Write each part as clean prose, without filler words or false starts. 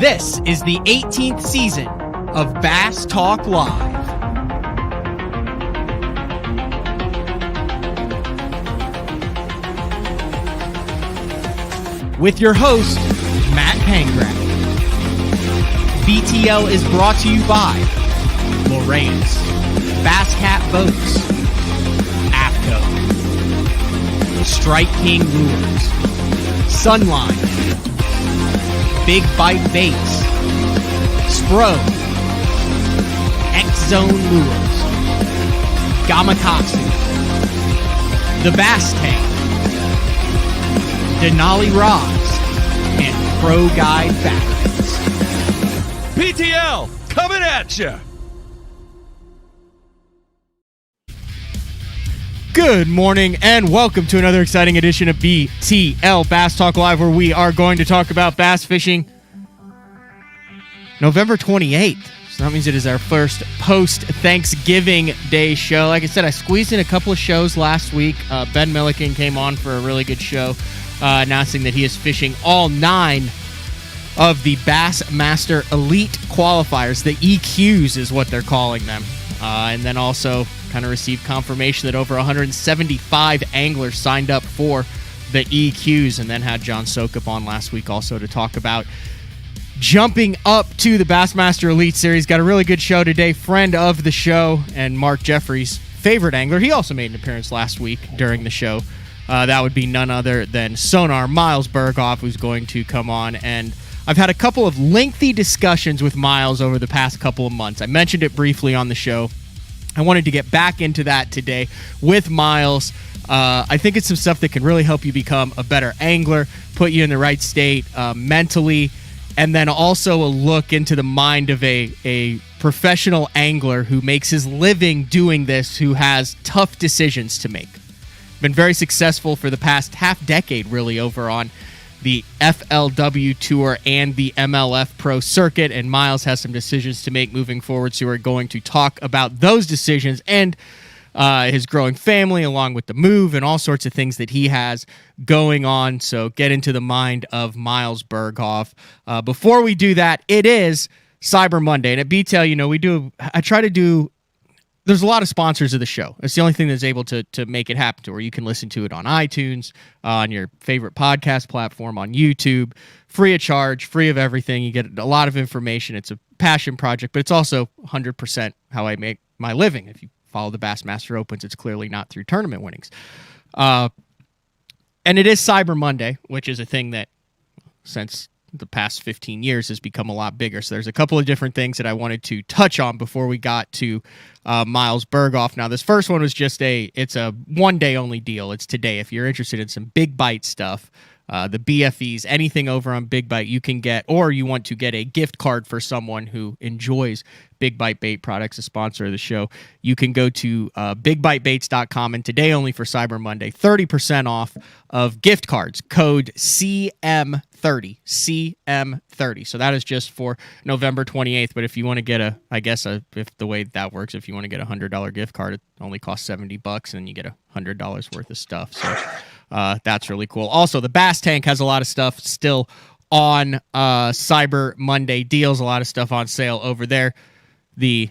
This is the 18th season of Bass Talk Live. With your host, Matt Pangrath. BTL is brought to you by Lowrance, Bass Cat Boats, AFCO, Strike King Lures, Sunline, Big Bite Baits, Spro, X-Zone Lures, Gamakatsu, The Bass Tank, Denali Rods, and Pro Guide Batteries. PTL, coming at you! Good morning and welcome to another exciting edition of BTL Bass Talk Live, where we are going to talk about bass fishing November 28th. So that means it is our first post-Thanksgiving Day show. Like I said, I squeezed in a couple of shows last week. Ben Milliken came on for a really good show, announcing that he is fishing all 9 of the Bassmaster Elite qualifiers. The EQs is what they're calling them. And then also kind of received confirmation that over 175 anglers signed up for the EQs, and then had John Sokup on last week also to talk about jumping up to the Bassmaster Elite Series. Got a really good show today. Friend of the show and Mark Jeffrey's favorite angler. He also made an appearance last week during the show. That would be none other than Sonar Miles Burghoff, who's going to come on. And I've had a couple of lengthy discussions with Miles over the past couple of months. I mentioned it briefly on the show. I wanted to get back into that today with Miles. I think it's some stuff that can really help you become a better angler, put you in the right state mentally, and then also a look into the mind of a professional angler who makes his living doing this, who has tough decisions to make. Been very successful for the past half decade, really, over on the FLW Tour and the MLF Pro Circuit, and Miles has some decisions to make moving forward, so we're going to talk about those decisions and his growing family, along with the move and all sorts of things that he has going on. So get into the mind of Miles Burghoff. Before we do that, it is Cyber Monday, and at BTL, I try to do. There's a lot of sponsors of the show. It's the only thing that's able to make it happen, to where you can listen to it on iTunes, on your favorite podcast platform, on YouTube, free of charge, free of everything. You get a lot of information. It's a passion project, but it's also 100% how I make my living. If you follow the Bassmaster Opens, it's clearly not through tournament winnings. And it is Cyber Monday, which is a thing that since the past 15 years has become a lot bigger. So there's a couple of different things that I wanted to touch on before we got to Miles Burghoff. Now, this first one was it's a one-day only deal. It's today. If you're interested in some Big Bite stuff, the BFEs, anything over on Big Bite you can get, or you want to get a gift card for someone who enjoys Big Bite Bait products, a sponsor of the show, you can go to bigbitebaits.com, and today only for Cyber Monday, 30% off of gift cards, code CM30, CM30. So that is just for November 28th, but if you want to get if the way that works, if you want to get a $100 gift card, it only costs $70, and you get $100 worth of stuff. So that's really cool. Also, the Bass Tank has a lot of stuff still on Cyber Monday deals, a lot of stuff on sale over there. The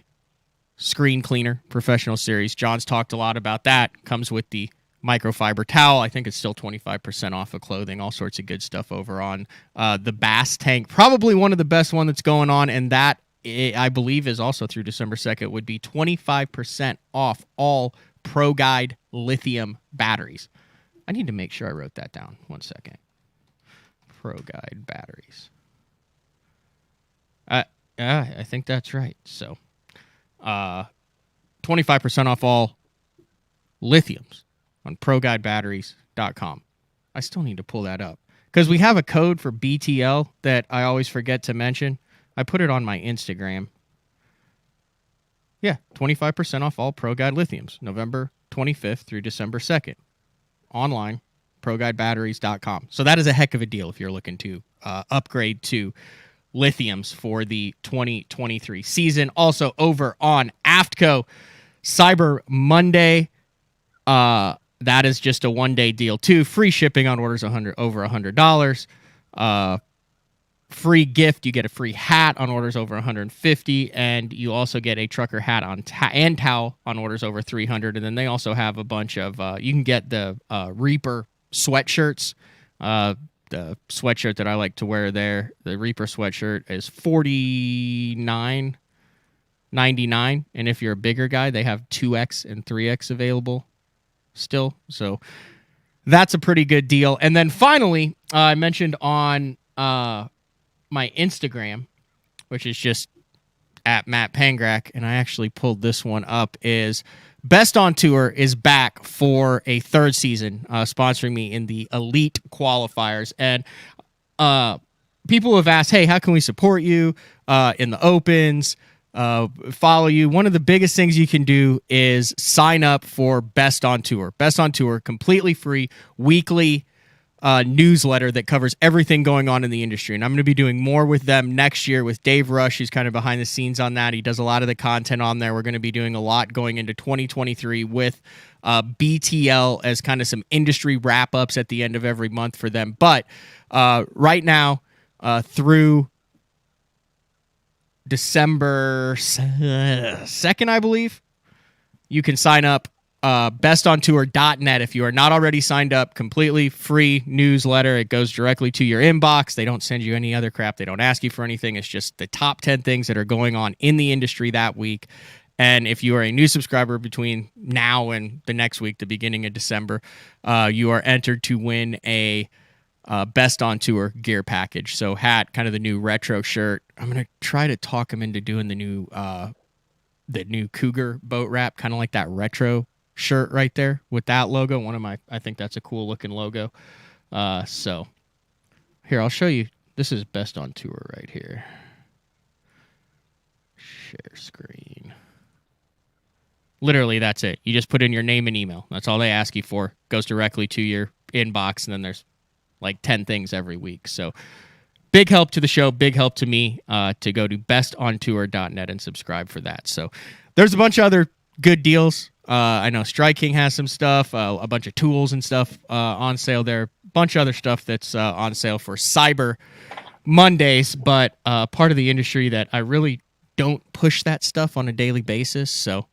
Screen Cleaner Professional Series, John's talked a lot about that. Comes with the microfiber towel. I think it's still 25% off of clothing, all sorts of good stuff over on the Bass Tank. Probably one of the best one that's going on, and that, I believe, is also through December 2nd, would be 25% off all Pro Guide lithium batteries. I need to make sure I wrote that down. 1 second. Pro Guide batteries. I think that's right. So, 25% off all lithiums on ProGuideBatteries.com. I still need to pull that up because we have a code for BTL that I always forget to mention. I put it on my Instagram. Yeah, 25% off all Pro Guide lithiums, November 25th through December 2nd. Online, ProGuideBatteries.com. So that is a heck of a deal if you're looking to upgrade to lithiums for the 2023 season. Also over on AFCO, Cyber Monday. That is just a one-day deal too. Free shipping on orders over $100. free gift. You get a free hat on orders over 150, and you also get a trucker hat and towel on orders over 300. And then they also have a bunch of you can get the Reaper sweatshirts. The sweatshirt that I like to wear there, the Reaper sweatshirt, is $49.99, and if you're a bigger guy, they have 2X and 3X available still. So that's a pretty good deal. And then finally, I mentioned on my Instagram, which is just at Matt Pangrak, and I actually pulled this one up, is Best on Tour is back for a third season, sponsoring me in the Elite qualifiers. And people have asked, hey, how can we support you in the Opens, follow you? One of the biggest things you can do is sign up for Best on Tour. Best on Tour, completely free, weekly newsletter that covers everything going on in the industry. And I'm going to be doing more with them next year with Dave Rush, who's kind of behind the scenes on that. He does a lot of the content on there. We're going to be doing a lot going into 2023 with BTL as kind of some industry wrap-ups at the end of every month for them. But right now, through December 2nd, I believe, you can sign up bestontour.net if you are not already signed up. Completely free newsletter. It goes directly to your inbox. They don't send you any other crap. They don't ask you for anything. It's just the top 10 things that are going on in the industry that week. And if you are a new subscriber between now and the next week, the beginning of December, you are entered to win a Best on Tour gear package. So hat, kind of the new retro shirt. I'm going to try to talk him into doing the new Cougar boat wrap, kind of like that retro shirt right there with that logo. I think that's a cool looking logo. So here, I'll show you. This is Best on Tour right here. Share screen. Literally, that's it. You just put in your name and email. That's all they ask you for. Goes directly to your inbox, and then there's like 10 things every week. So big help to the show, big help to me to go to bestontour.net and subscribe for that. So there's a bunch of other good deals. I know Strike King has some stuff, a bunch of tools and stuff on sale there. A bunch of other stuff that's on sale for Cyber Mondays, but part of the industry that I really don't push that stuff on a daily basis. So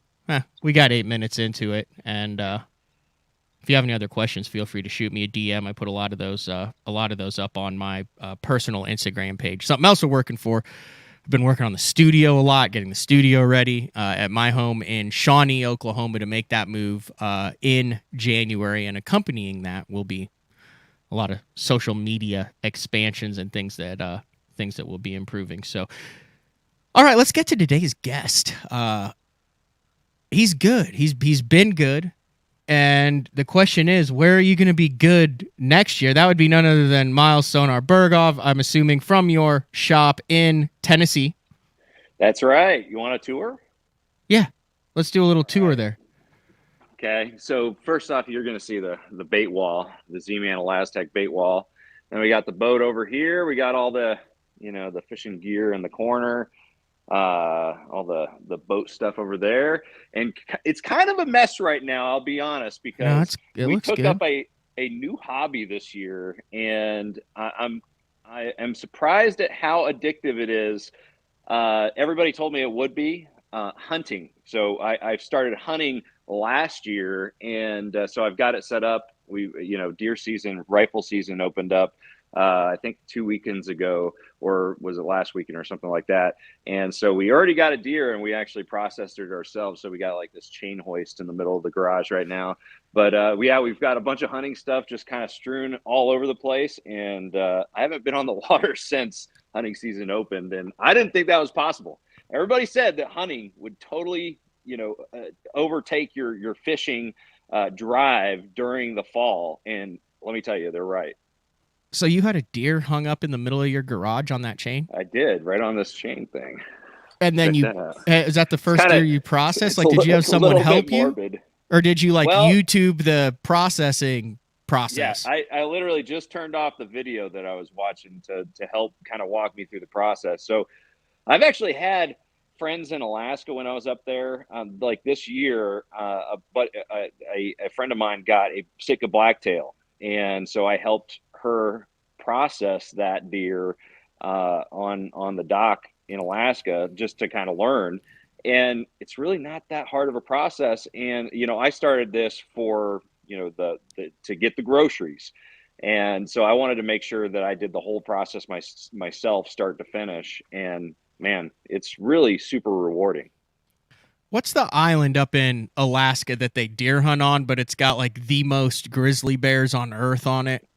we got 8 minutes into it, and if you have any other questions, feel free to shoot me a DM. I put a lot of those up on my personal Instagram page. Something else we're working for. I've been working on the studio a lot, getting the studio ready at my home in Shawnee, Oklahoma, to make that move in January. And accompanying that will be a lot of social media expansions and things that will be improving. So, all right, let's get to today's guest. He's good. He's been good. And the question is, where are you going to be good next year? That would be none other than Miles Sonar Burghoff, I'm assuming from your shop in Tennessee. That's right. You want a tour? Yeah. Let's do a little tour there. Okay. So first off, you're going to see the bait wall, the Z-Man Elastec bait wall. Then we got the boat over here. We got all the fishing gear in the corner. All the boat stuff over there, and it's kind of a mess right now, I'll be honest, because we took up a new hobby this year, and I am surprised at how addictive it is. Everybody told me it would be hunting, so I've started hunting last year, and so I've got it set up. Deer season, rifle season opened up I think 2 weekends ago, or was it last weekend or something like that. And so we already got a deer, and we actually processed it ourselves. So we got like this chain hoist in the middle of the garage right now. But we've got a bunch of hunting stuff just kind of strewn all over the place. And I haven't been on the water since hunting season opened, and I didn't think that was possible. Everybody said that hunting would totally, overtake your fishing drive during the fall. And let me tell you, they're right. So you had a deer hung up in the middle of your garage on that chain? I did, right on this chain thing. And then is that the first deer you processed? Like, did you have someone help you? Or did you YouTube the processing process? Yeah, I literally just turned off the video that I was watching to help kind of walk me through the process. So I've actually had friends in Alaska when I was up there, like this year, but a friend of mine got a Sitka blacktail. And so I helped her process that deer on the dock in Alaska just to kind of learn. And it's really not that hard of a process. And I started this for the to get the groceries, and so I wanted to make sure that I did the whole process myself, start to finish. And man, it's really super rewarding. What's the island up in Alaska that they deer hunt on, but it's got like the most grizzly bears on Earth on it?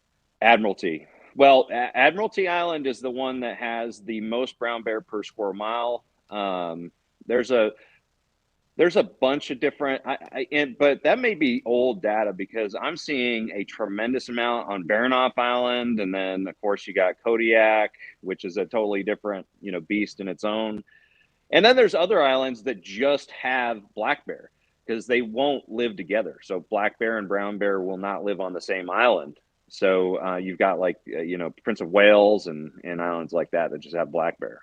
Admiralty. Well, Admiralty Island is the one that has the most brown bear per square mile. There's a bunch of different, but that may be old data because I'm seeing a tremendous amount on Burghoff Island, and then of course you got Kodiak, which is a totally different beast in its own. And then there's other islands that just have black bear because they won't live together. So black bear and brown bear will not live on the same island. So you've got like Prince of Wales and islands like that just have black bear.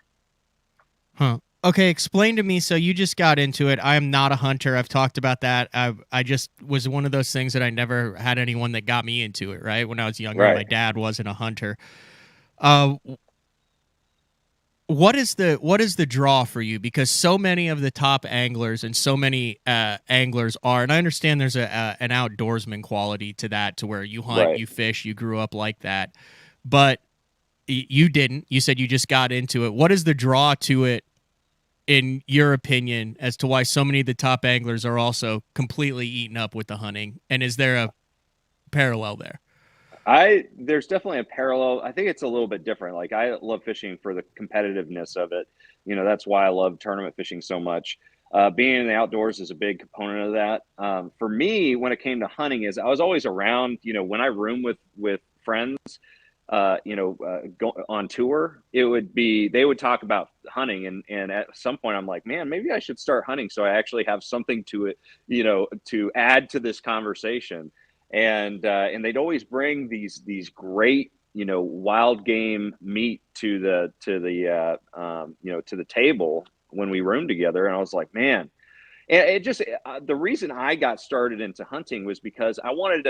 Huh. Okay, explain to me. So you just got into it. I am not a hunter. I've talked about that. I just was one of those things that I never had anyone that got me into it. Right when I was younger, Right. my dad wasn't a hunter. What is the draw for you? Because so many of the top anglers and so many anglers are, and I understand there's an outdoorsman quality to that, to where you hunt, Right. you fish, you grew up like that, but you didn't. You said you just got into it. What is the draw to it, in your opinion, as to why so many of the top anglers are also completely eaten up with the hunting? And is there a parallel there? There's definitely a parallel. I think it's a little bit different. Like I love fishing for the competitiveness of it. That's why I love tournament fishing so much. Being in the outdoors is a big component of that. For me, when it came to hunting, is I was always around. When I room with friends, go on tour, they would talk about hunting, and at some point I'm like, man, maybe I should start hunting so I actually have something to it, to add to this conversation. And they'd always bring these great wild game meat to the table when we roomed together. And I was like, man, and it just the reason I got started into hunting was because I wanted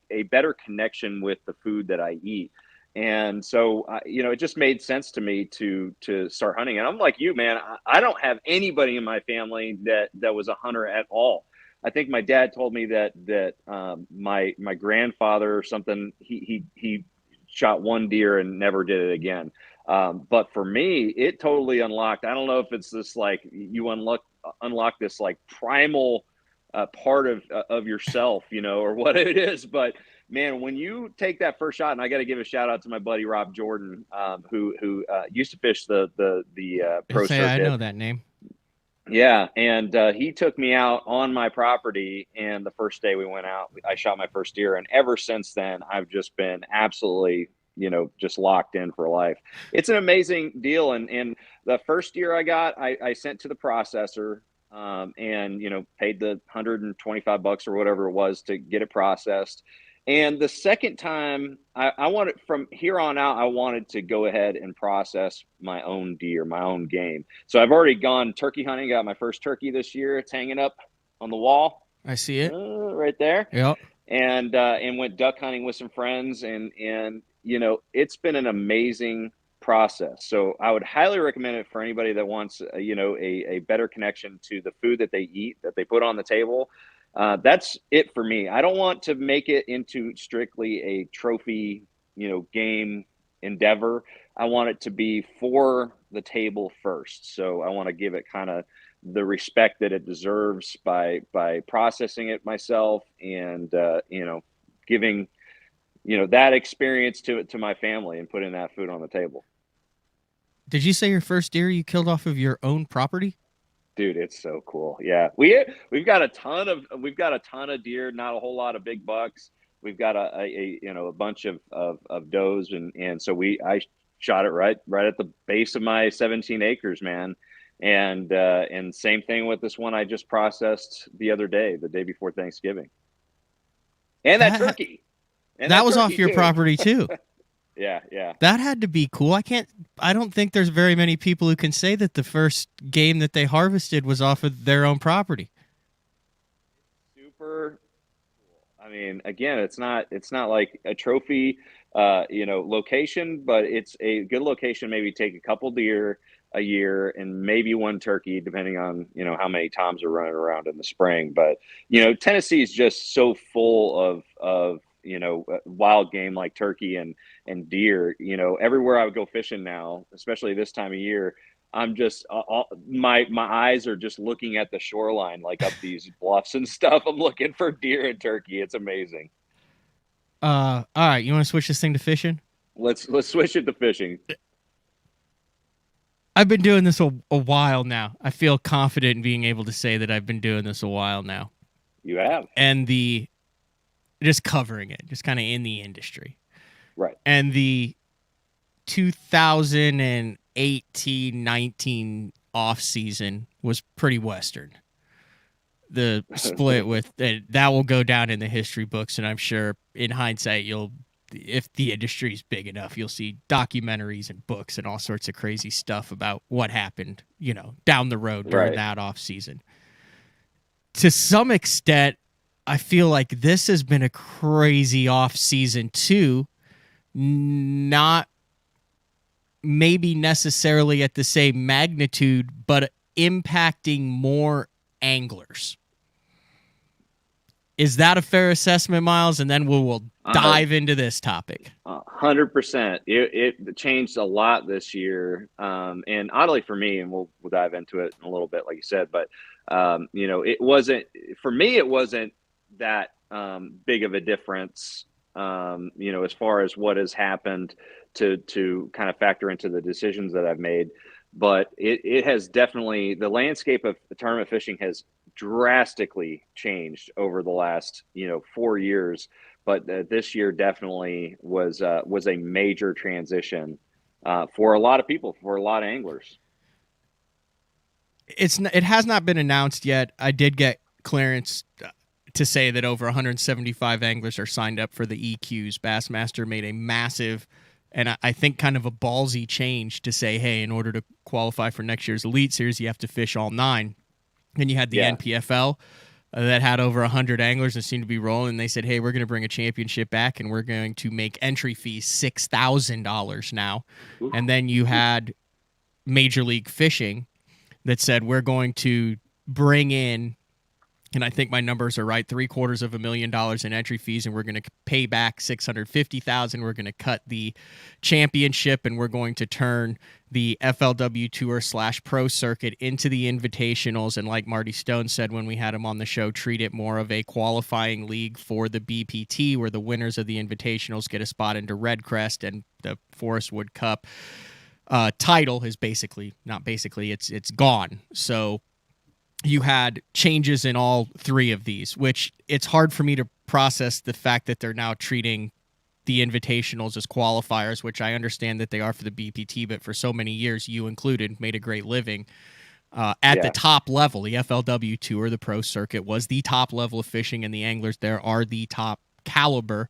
a better connection with the food that I eat. And so, it just made sense to me to start hunting. And I'm like you, man, I don't have anybody in my family that was a hunter at all. I think my dad told me that my grandfather or something, he shot one deer and never did it again. But for me, it totally unlocked. I don't know if it's this like you unlock this like primal part of yourself, or what it is. But man, when you take that first shot, and I got to give a shout out to my buddy Rob Jordan, who used to fish the pro circuit. I know that name. Yeah, and he took me out on my property, and the first day we went out, I shot my first deer, and ever since then, I've just been absolutely, just locked in for life. It's an amazing deal, and the first deer I got, I sent to the processor, and paid the $125 or whatever it was to get it processed. And the second time, I wanted, from here on out, I wanted to go ahead and process my own deer, my own game. So I've already gone turkey hunting, got my first turkey this year. It's hanging up on the wall. I see it. Right there. Yep. And went duck hunting with some friends. And it's been an amazing process. So I would highly recommend it for anybody that wants, a better connection to the food that they eat, that they put on the table. That's it for me. I don't want to make it into strictly a trophy, game endeavor. I want it to be for the table first. So I want to give it kind of the respect that it deserves by processing it myself and, giving, that experience to my family and putting that food on the table. Did you say your first deer you killed off of your own property? Dude, it's so cool. Yeah, we've got a ton of deer, not a whole lot of big bucks. We've got a bunch of does, and so I shot it right at the base of my 17 acres, man. And same thing with this one I just processed the day before Thanksgiving. And that turkey. And that was turkey off your property too. Yeah. That had to be cool. I don't think there's very many people who can say that the first game that they harvested was off of their own property. Super cool. I mean, again, it's not like a trophy location, but it's a good location. Maybe take a couple deer a year and maybe one turkey, depending on, how many toms are running around in the spring. But, Tennessee is just so full of wild game like turkey and deer. Everywhere I would go fishing now, especially this time of year, I'm just my eyes are just looking at the shoreline, like up these bluffs and stuff. I'm looking for deer and turkey. It's amazing. All right, you want to switch this thing to fishing? Let's switch it to fishing. I've been doing this a while now. I feel confident in being able to say that I've been doing this a while now. You have. And just covering it, just kind of in the industry. Right. And the 2018-19 off season was pretty Western. The split with that will go down in the history books, and I'm sure in hindsight if the industry is big enough, you'll see documentaries and books and all sorts of crazy stuff about what happened, down the road during that off season. To some extent, I feel like this has been a crazy off season too. Not maybe necessarily at the same magnitude, but impacting more anglers. Is that a fair assessment, Miles? And then we'll dive into this topic. 100%. It changed a lot this year, and oddly for me, and we'll dive into it in a little bit, like you said. But it wasn't for me. It wasn't that big of a difference, as far as what has happened to kind of factor into the decisions that I've made. But it has definitely, the landscape of tournament fishing has drastically changed over the last 4 years. But this year definitely was a major transition for a lot of people, for a lot of anglers. It has not been announced yet. I did get clearance to say that over 175 anglers are signed up for the EQs. Bassmaster made a massive, and I think kind of a ballsy change to say, hey, in order to qualify for next year's Elite Series, you have to fish all 9. And you had the NPFL that had over 100 anglers and seemed to be rolling. And they said, hey, we're going to bring a championship back, and we're going to make entry fees $6,000 now. Ooh. And then you had Major League Fishing that said, we're going to bring in, and I think my numbers are right, $750,000 in entry fees, and we're going to pay back $650,000. We're going to cut the championship, and we're going to turn the FLW Tour / Pro Circuit into the Invitationals. And like Marty Stone said when we had him on the show, treat it more of a qualifying league for the BPT, where the winners of the Invitationals get a spot into Red Crest, and the Forest Wood Cup title is it's gone. So you had changes in all 3 of these, which it's hard for me to process the fact that they're now treating the Invitationals as qualifiers, which I understand that they are for the BPT, but for so many years, you included, made a great living at the top level. The FLW Tour, the Pro Circuit, was the top level of fishing, and the anglers there are the top caliber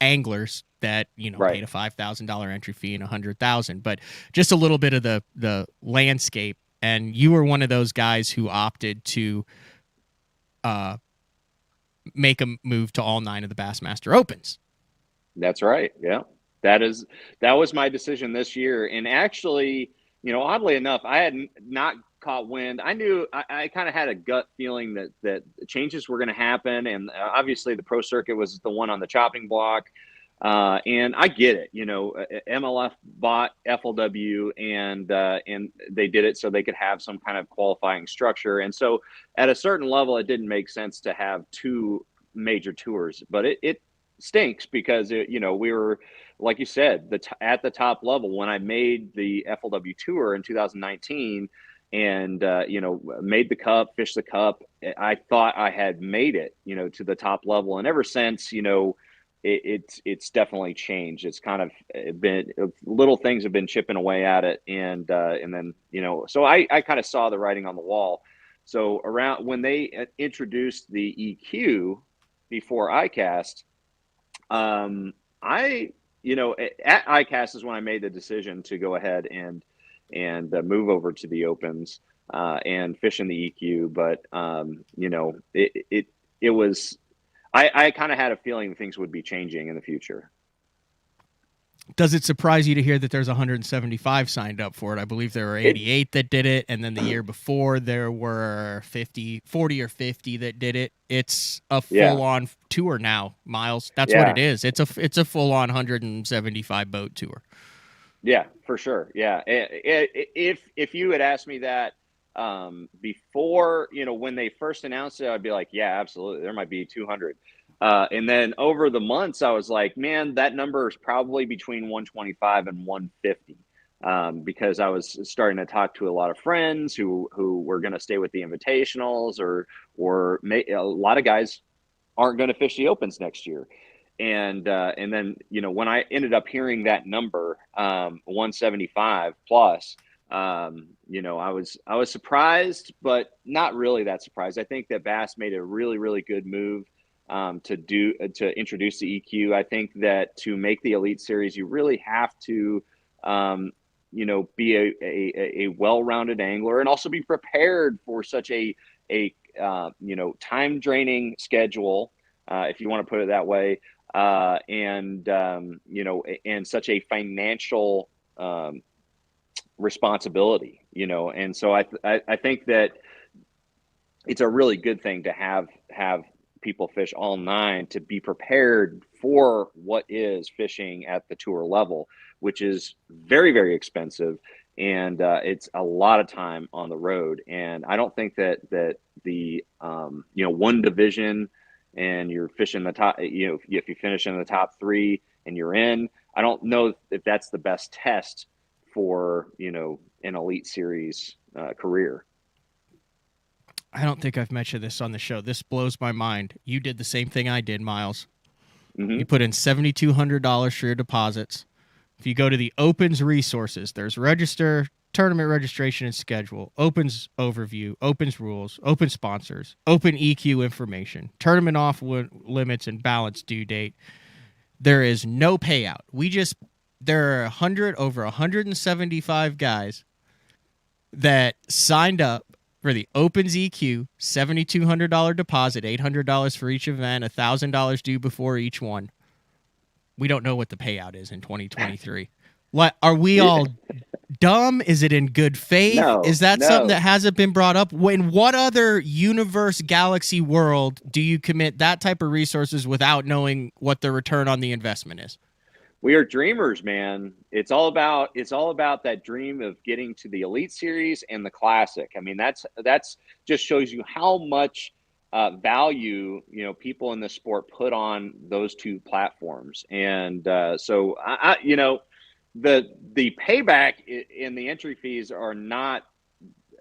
anglers that paid a $5,000 entry fee and $100,000. But just a little bit of the landscape. And you were one of those guys who opted to make a move to all 9 of the Bassmaster Opens. That's right. Yeah, that was my decision this year. And actually, oddly enough, I had not caught wind. I knew I kind of had a gut feeling that changes were going to happen. And obviously the Pro Circuit was the one on the chopping block. And I get it, MLF bought FLW and they did it so they could have some kind of qualifying structure. And so at a certain level, it didn't make sense to have 2 major tours, but it stinks because we were, like you said, at the top level when I made the FLW Tour in 2019 and, made the Cup, fished the Cup. I thought I had made it, to the top level. And ever since, it's definitely changed. It's kind of been little things have been chipping away at it. And then, so I kind of saw the writing on the wall. So around when they introduced the EQ before ICAST, at ICAST is when I made the decision to go ahead and move over to the Opens and fish in the EQ. But, it was, I kind of had a feeling things would be changing in the future. Does it surprise you to hear that there's 175 signed up for it? I believe there were 88 that did it, and then the year before there were 40 or 50 that did it. It's a full-on tour now, Miles. That's what it is. It's a full-on 175 boat tour. Yeah, for sure. Yeah, if you had asked me that before, when they first announced it, I'd be like, yeah, absolutely, there might be 200. And then over the months, I was like, man, that number is probably between 125 and 150. Because I was starting to talk to a lot of friends who were going to stay with the invitationals, or a lot of guys aren't going to fish the opens next year. And then, when I ended up hearing that number, 175 plus, I was surprised, but not really that surprised. I think that Bass made a really, really good move to introduce the EQ. I think that to make the Elite Series, you really have to, be a well-rounded angler, and also be prepared for such a time draining schedule, if you want to put it that way. And such a financial responsibility, and so I think that it's a really good thing to have people fish all 9 to be prepared for what is fishing at the tour level, which is very, very expensive, and it's a lot of time on the road. And I don't think that the one division and you're fishing the top, if you finish in the top 3 and you're in, I don't know if that's the best test for, an Elite Series career. I don't think I've mentioned this on the show. This blows my mind. You did the same thing I did, Miles. Mm-hmm. You put in $7,200 for your deposits. If you go to the Opens resources, there's register, tournament registration and schedule, Opens overview, Opens rules, Open sponsors, Open EQ information, tournament off limits and balance due date. There is no payout. There are over 175 guys that signed up for the Opens EQ, $7,200 deposit, $800 for each event, $1,000 due before each one. We don't know what the payout is in 2023. What, are we all dumb? Is it in good faith? No, is that something that hasn't been brought up? In what other universe, galaxy world do you commit that type of resources without knowing what the return on the investment is? We are dreamers, man. It's all about that dream of getting to the Elite Series and the Classic. I mean, that's just shows you how much value people in the sport put on those 2 platforms. And so the payback in the entry fees are not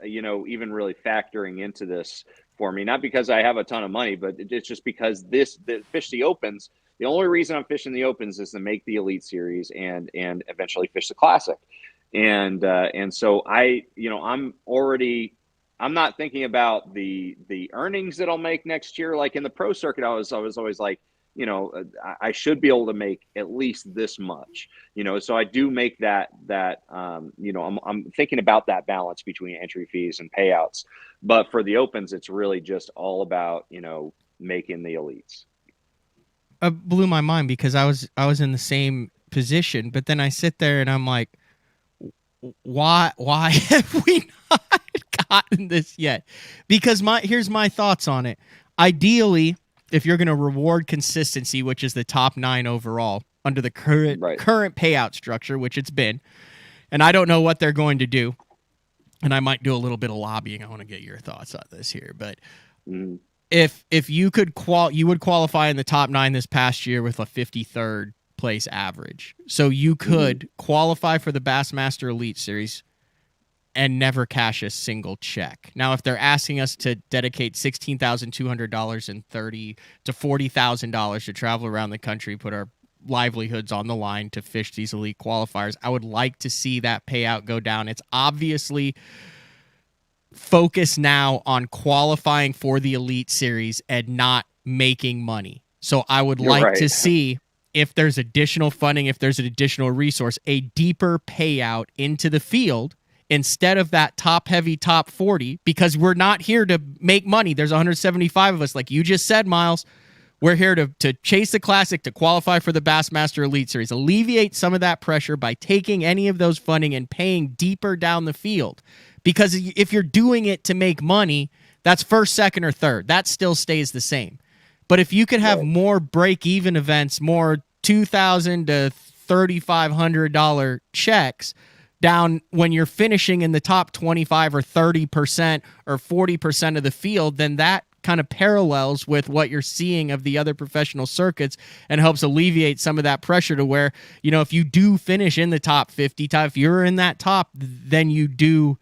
even really factoring into this for me. Not because I have a ton of money, but it's just because the Fish the Opens. The only reason I'm fishing the Opens is to make the Elite Series and eventually fish the Classic. And so I'm not thinking about the earnings that I'll make next year. Like in the pro circuit, I was always like, I should be able to make at least this much, so I do make that I'm thinking about that balance between entry fees and payouts. But for the Opens, it's really just all about, making the elites. It blew my mind because I was in the same position, but then I sit there and I'm like, why have we not gotten this yet? Because here's my thoughts on it. Ideally, if you're going to reward consistency, which is the top 9 overall under the current payout structure, which it's been, and I don't know what they're going to do, and I might do a little bit of lobbying. I want to get your thoughts on this here, but if you could you would qualify in the top 9 this past year with a 53rd place average. So you could qualify for the Bassmaster Elite Series and never cash a single check. Now, if they're asking us to dedicate $16,200 and $30,000 to $40,000 to travel around the country, put our livelihoods on the line to fish these elite qualifiers, I would like to see that payout go down. It's obviously focused now on qualifying for the Elite Series and not making money. So I would like to see, if there's additional funding, if there's an additional resource, a deeper payout into the field instead of that top-heavy top 40, because we're not here to make money. There's 175 of us. Like you just said, Miles, We're here to chase the Classic, to qualify for the Bassmaster Elite Series, alleviate some of that pressure by taking any of those funding and paying deeper down the field. Because if you're doing it to make money, that's first, second, or third. That still stays the same. But if you could have more break-even events, more $2,000 to $3,500 checks down when you're finishing in the top 25 or 30% or 40% of the field, then that kind of parallels with what you're seeing of the other professional circuits and helps alleviate some of that pressure to where, if you do finish in the top 50, if you're in that top, then you do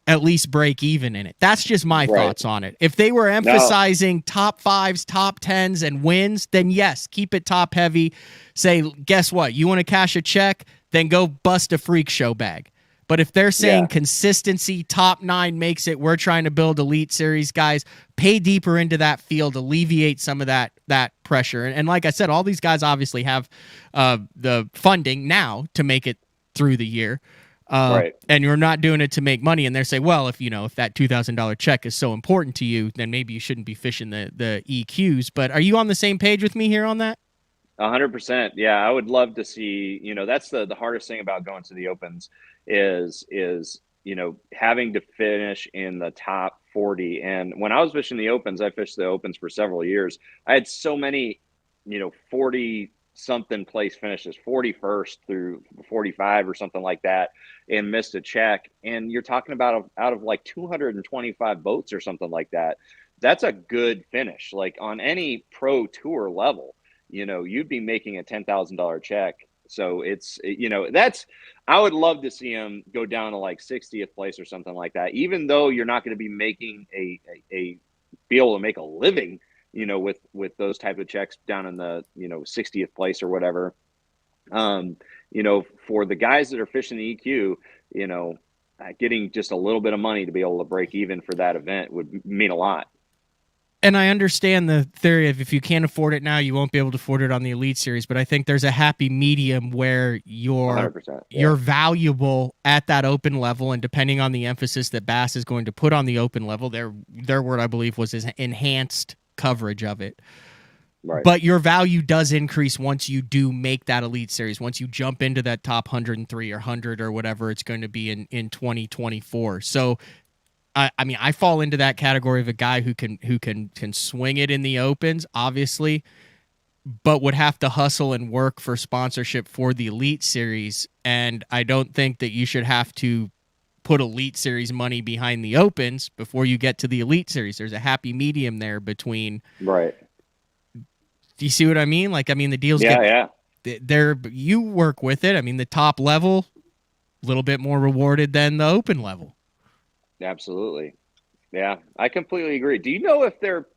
at least break even in it. That's just my thoughts on it. If they were emphasizing top fives, top tens, and wins, then yes, keep it top heavy. Say, guess what? You want to cash a check? Then go bust a freak show bag. But if they're saying consistency, top 9 makes it, we're trying to build Elite Series, guys, pay deeper into that field, alleviate some of that pressure. And like I said, all these guys obviously have the funding now to make it through the year. And you're not doing it to make money. And they're saying, well, if that $2,000 check is so important to you, then maybe you shouldn't be fishing the EQs. But are you on the same page with me here on that? 100%. Yeah, I would love to see, that's the hardest thing about going to the Opens is having to finish in the top 40. And when I was fishing the Opens, I fished the Opens for several years. I had so many, 40 something place finishes, 41st through 45 or something like that, and missed a check. And you're talking about out of like 225 boats or something like that. That's a good finish. Like on any pro tour level, you'd be making a $10,000 check. So it's, I would love to see him go down to like 60th place or something like that, even though you're not going to be making be able to make a living, with those type of checks down in the, 60th place or whatever. For the guys that are fishing the EQ, getting just a little bit of money to be able to break even for that event would mean a lot. And I understand the theory of if you can't afford it now, you won't be able to afford it on the Elite Series. But I think there's a happy medium where you're valuable at that open level, and depending on the emphasis that Bass is going to put on the open level, their word I believe was enhanced coverage of it. Right. But your value does increase once you do make that Elite Series, once you jump into that top 103 or 100 or whatever it's going to be in 2024. So I fall into that category of a guy who can swing it in the Opens, obviously, but would have to hustle and work for sponsorship for the Elite Series. And I don't think that you should have to put Elite Series money behind the Opens before you get to the Elite Series. There's a happy medium there between. Right. Do you see what I mean? The deals you work with it. The top level, a little bit more rewarded than the open level. Absolutely. Yeah, I completely agree. Do you know if they're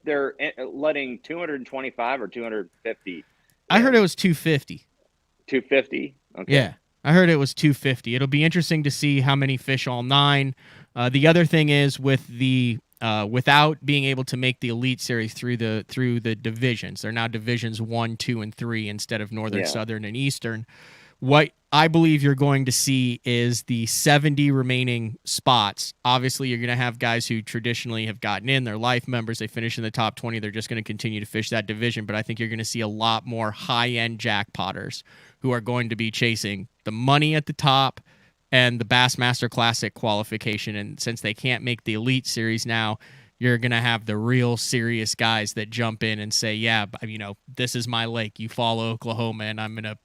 letting 225 or 250? I heard it was 250. 250? Okay. Yeah, I heard it was 250. It'll be interesting to see how many fish all 9. The other thing is with the without being able to make the Elite Series through the divisions. They're now divisions 1, 2, and 3 instead of Northern, Southern, and Eastern. What I believe you're going to see is the 70 remaining spots. Obviously, you're going to have guys who traditionally have gotten in. They're life members. They finish in the top 20. They're just going to continue to fish that division. But I think you're going to see a lot more high-end jackpotters who are going to be chasing the money at the top and the Bassmaster Classic qualification. And since they can't make the Elite Series now, you're going to have the real serious guys that jump in and say, yeah, this is my lake. You follow Oklahoma, and I'm going to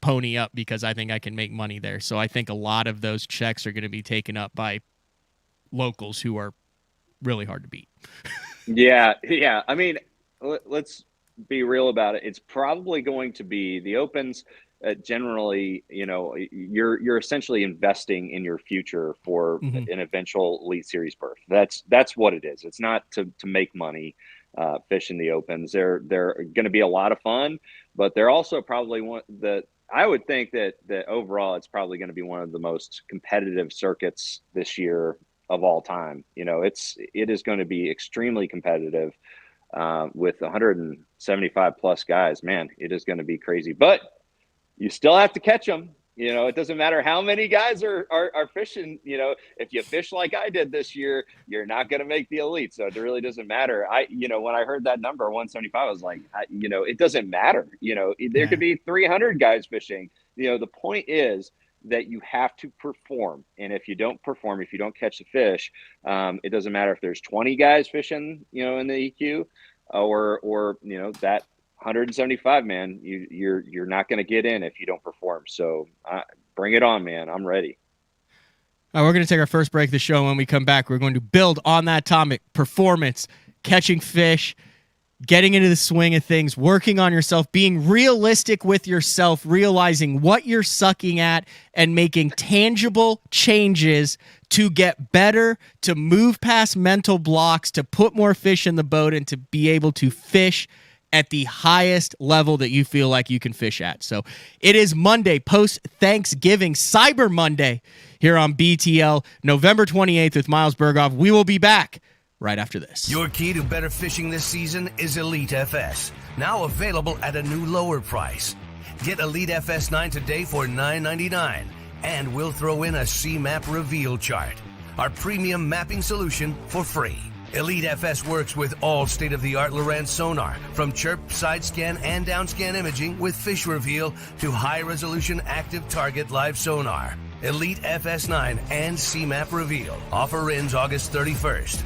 pony up because I think I can make money there. So I think a lot of those checks are going to be taken up by locals who are really hard to beat. Yeah. Let's be real about it. It's probably going to be the Opens. Generally, you're essentially investing in your future for an eventual Elite Series berth. That's what it is. It's not to make money. Fishing the Opens, they're going to be a lot of fun, but they're also probably I would think that overall it's probably going to be one of the most competitive circuits this year of all time. It is going to be extremely competitive with 175 plus guys. Man, it is going to be crazy, but you still have to catch them. It doesn't matter how many guys are fishing. If you fish like I did this year, you're not going to make the elite. So it really doesn't matter. When I heard that number 175, I was like, it doesn't matter. There could be 300 guys fishing. The point is that you have to perform. And if you don't perform, if you don't catch the fish, it doesn't matter if there's 20 guys fishing, in the EQ or that 175, man, you're not going to get in if you don't perform. So bring it on, man. I'm ready. We're going to take our first break of the show. When we come back, we're going to build on that topic: performance, catching fish, getting into the swing of things, working on yourself, being realistic with yourself, realizing what you're sucking at, and making tangible changes to get better, to move past mental blocks, to put more fish in the boat, and to be able to fish at the highest level that you feel like you can fish at. So it is Monday, post-Thanksgiving, Cyber Monday, here on BTL, November 28th with Miles Burghoff. We will be back right after this. Your key to better fishing this season is Elite FS, now available at a new lower price. Get Elite FS9 today for $9.99, and we'll throw in a C-Map reveal chart, our premium mapping solution, for free. Elite FS works with all state-of-the-art Lowrance sonar, from chirp, side scan, and down scan imaging with fish reveal to high-resolution active target live sonar. Elite FS9 and C-Map reveal. Offer ends August 31st.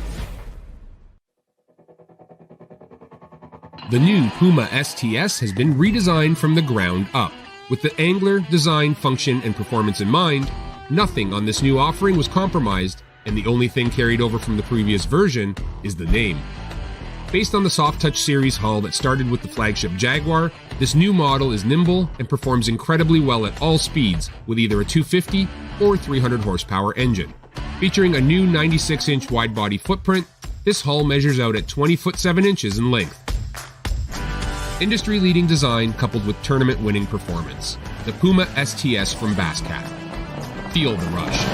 The new Puma STS has been redesigned from the ground up. With the angler, design, function, and performance in mind, nothing on this new offering was compromised, and the only thing carried over from the previous version is the name. Based on the Soft Touch series hull that started with the flagship Jaguar, this new model is nimble and performs incredibly well at all speeds with either a 250 or 300 horsepower engine. Featuring a new 96-inch wide-body footprint, this hull measures out at 20 foot 7 inches in length. Industry-leading design coupled with tournament-winning performance. The Puma STS from Basscat. Feel the rush.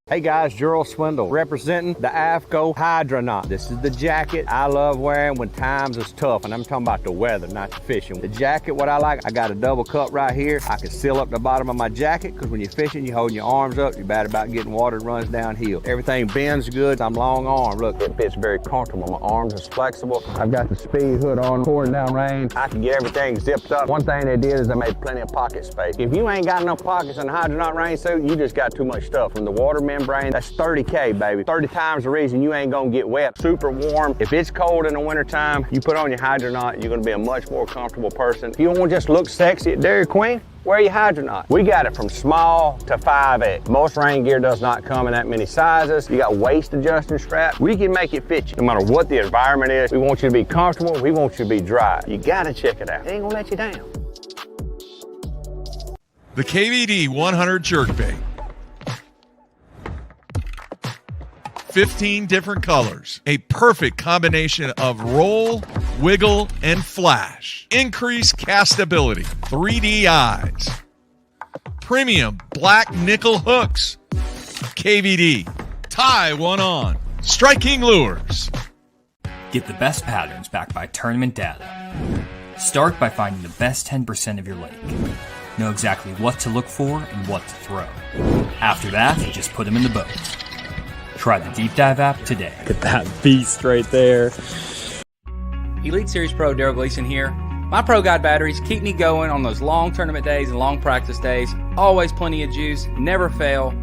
Hey guys, Gerald Swindle representing the AFCO Hydronaut. This is the jacket I love wearing when times is tough, and I'm talking about the weather, not the fishing. The jacket, what I like, I got a double cup right here. I can seal up the bottom of my jacket because when you're fishing, you're holding your arms up. You're bad about getting water that runs downhill. Everything bends good. I'm long arm. Look, it fits very comfortable. My arms is flexible. I've got the speed hood on, pouring down rain. I can get everything zipped up. One thing they did is they made plenty of pocket space. If you ain't got enough pockets in the Hydronaut rain suit, you just got too much stuff. From the water membrane, that's 30K, baby. 30 times the reason you ain't gonna get wet. Super warm. If it's cold in the wintertime, you put on your Hydronaut, you're gonna be a much more comfortable person. If you don't want to just look sexy at Dairy Queen, wear your Hydronaut. We got it from small to 5X. Most rain gear does not come in that many sizes. You got waist adjusting straps. We can make it fit you no matter what the environment is. We want you to be comfortable. We want you to be dry. You gotta check it out. It ain't gonna let you down. The KVD 100 jerkbait. 15 different colors. A perfect combination of roll, wiggle, and flash. Increased castability. 3D eyes. Premium black nickel hooks. KVD. Tie one on. Striking lures. Get the best patterns backed by tournament data. Start by finding the best 10% of your lake. Know exactly what to look for and what to throw. After that, just put them in the boat. Try the Deep Dive app today. Get that beast right there. Elite Series Pro Daryl Gleason here. My Pro Guide batteries keep me going on those long tournament days and long practice days. Always plenty of juice, never fail.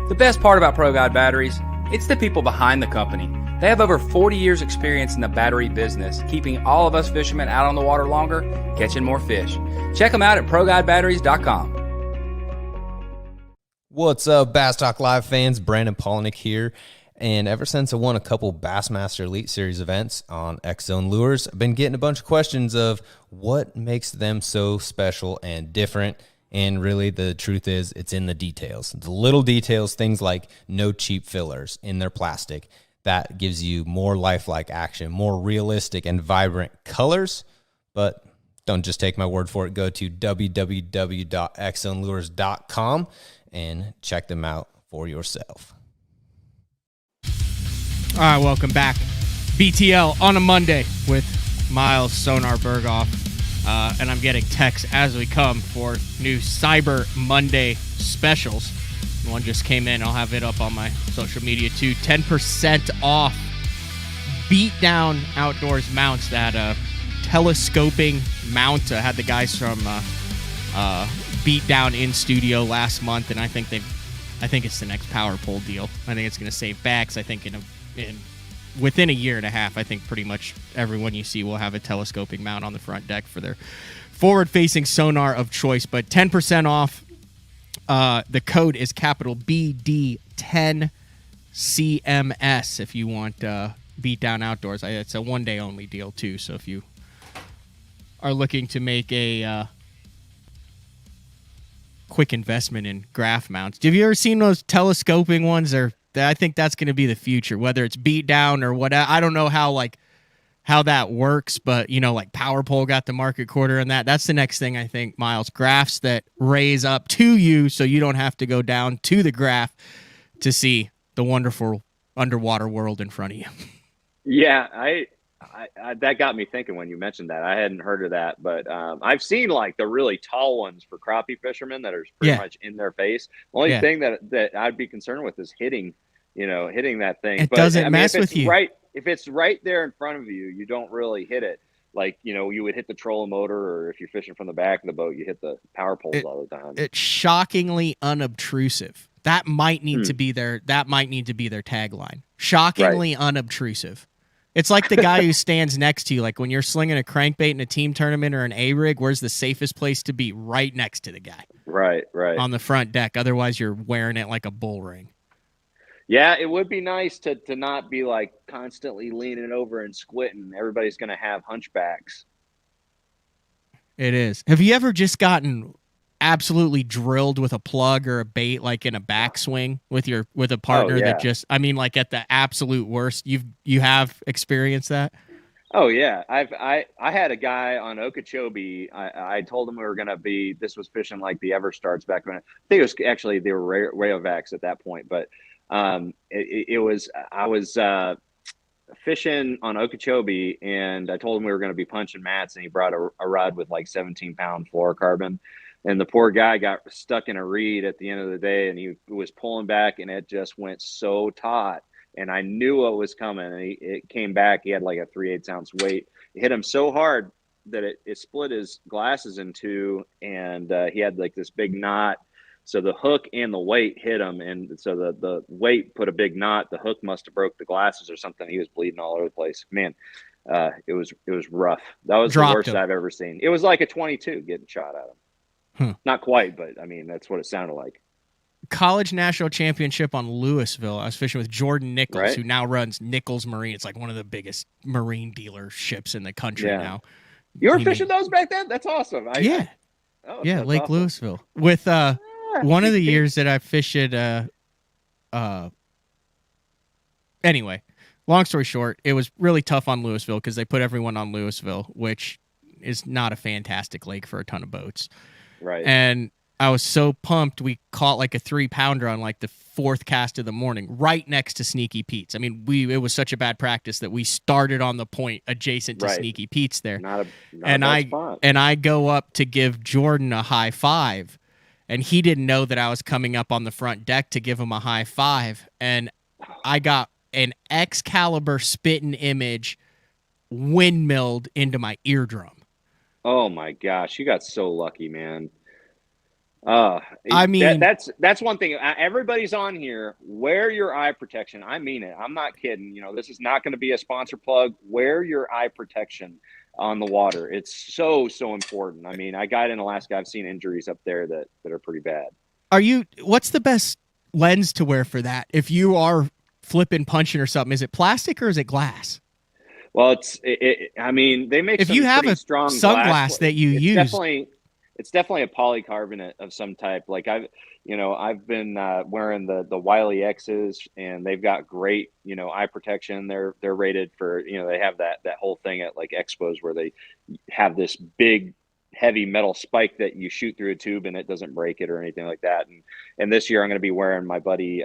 The best part about Pro Guide batteries, it's the people behind the company. They have over 40 years experience in the battery business, keeping all of us fishermen out on the water longer, catching more fish. Check them out at ProGuideBatteries.com. What's up, Bass Talk Live fans? Brandon Polnick here. And ever since I won a couple Bassmaster Elite Series events on X-Zone Lures, I've been getting a bunch of questions of what makes them so special and different. And really, the truth is, it's in the details. The little details, things like no cheap fillers in their plastic. That gives you more lifelike action, more realistic and vibrant colors. But don't just take my word for it. Go to www.xzonelures.com and check them out for yourself. All right, welcome back. BTL on a Monday with Miles Sonar Burghoff, and I'm getting texts as we come for new Cyber Monday specials. One just came in. I'll have it up on my social media too. 10% off Beatdown Outdoors mounts. That telescoping mount. Had the guys from Beatdown in studio last month, and I think it's the next power pole deal. I think it's going to save backs. I think within a year and a half, I think pretty much everyone you see will have a telescoping mount on the front deck for their forward-facing sonar of choice. But 10% off. The code is capital BD10CMS if you want Beatdown Outdoors. It's a one-day only deal too. So if you are looking to make a quick investment in graph mounts, have you ever seen those telescoping ones? I think that's going to be the future. Whether it's Beatdown or what, I don't know how that works, but like Power Pole got the market quarter on that. That's the next thing, I think, Miles. Graphs that raise up to you so you don't have to go down to the graph to see the wonderful underwater world in front of you. Yeah, I that got me thinking when you mentioned that. I hadn't heard of that, but I've seen like the really tall ones for crappie fishermen that are pretty much in their face. The only thing that I'd be concerned with is hitting that thing. It doesn't mess with you. Right. If it's right there in front of you, you don't really hit it. Like, you would hit the trolling motor, or if you're fishing from the back of the boat, you hit the power poles all the time. It's shockingly unobtrusive. That might need to be their tagline. Shockingly unobtrusive. It's like the guy who stands next to you, like when you're slinging a crankbait in a team tournament or an A-rig, where's the safest place to be? Right next to the guy. Right. On the front deck. Otherwise, you're wearing it like a bull ring. Yeah, it would be nice to not be like constantly leaning over and squinting. Everybody's going to have hunchbacks. It is. Have you ever just gotten absolutely drilled with a plug or a bait, like in a backswing with a partner that just, like at the absolute worst? You have experienced that? Oh yeah, I had a guy on Okeechobee. I told him this was fishing like the Everstarts back when. I think it was actually they were Rayovacs at that point, but. I was fishing on Okeechobee, and I told him we were going to be punching mats, and he brought a rod with like 17-pound fluorocarbon, and the poor guy got stuck in a reed at the end of the day, and he was pulling back, and it just went so taut, and I knew what was coming, and it came back. He had like a 3/8 ounce weight. It hit him so hard that it split his glasses in two, and he had like this big knot. So the hook and the weight hit him, and so the weight put a big knot. The hook must have broke the glasses or something. He was bleeding all over the place. Man, it was rough. That was the worst I've ever seen. It was like a 22 getting shot at him. Not quite, but that's what it sounded like. College national championship on Louisville. I was fishing with Jordan Nichols, who now runs Nichols Marine. It's like one of the biggest marine dealerships in the country now. You were fishing those back then? That's awesome. Lake awesome. Louisville with one of the years that I fished anyway, long story short, it was really tough on Louisville because they put everyone on Louisville, which is not a fantastic lake for a ton of boats. Right. And I was so pumped. We caught like a 3-pounder on like the 4th cast of the morning, right next to Sneaky Pete's. I mean, it was such a bad practice that we started on the point adjacent to Sneaky Pete's there. I go up to give Jordan a high five. And he didn't know that I was coming up on the front deck to give him a high five. And I got an Excalibur spitting image windmilled into my eardrum. Oh, my gosh. You got so lucky, man. That's one thing. Everybody's on here. Wear your eye protection. I mean it. I'm not kidding. This is not going to be a sponsor plug. Wear your eye protection on the water. It's so important. I mean, I got in Alaska. I've seen injuries up there that are pretty bad. What's the best lens to wear for that? If you are flipping, punching or something, is it plastic or is it glass? Well, I mean, they make if you have a strong sunglass that you use. It's definitely a polycarbonate of some type. Like I've been wearing the Wiley X's, and they've got great, eye protection. They're rated for, they have that whole thing at like expos where they have this big, heavy metal spike that you shoot through a tube and it doesn't break it or anything like that. And this year I'm going to be wearing my buddy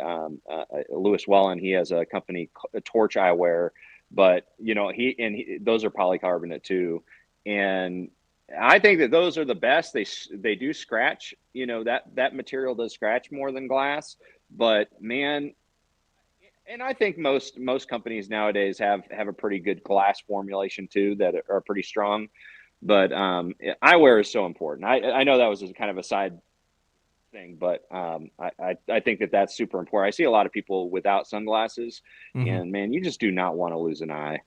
Lewis Wellen. He has a company, Torch Eyewear, but those are polycarbonate too. And I think that those are the best. They do scratch, that material does scratch more than glass, but man, and I think most companies nowadays have a pretty good glass formulation too that are pretty strong. But eyewear is so important. I know that was kind of a side thing, but I think that that's super important. I see a lot of people without sunglasses, and man, you just do not want to lose an eye.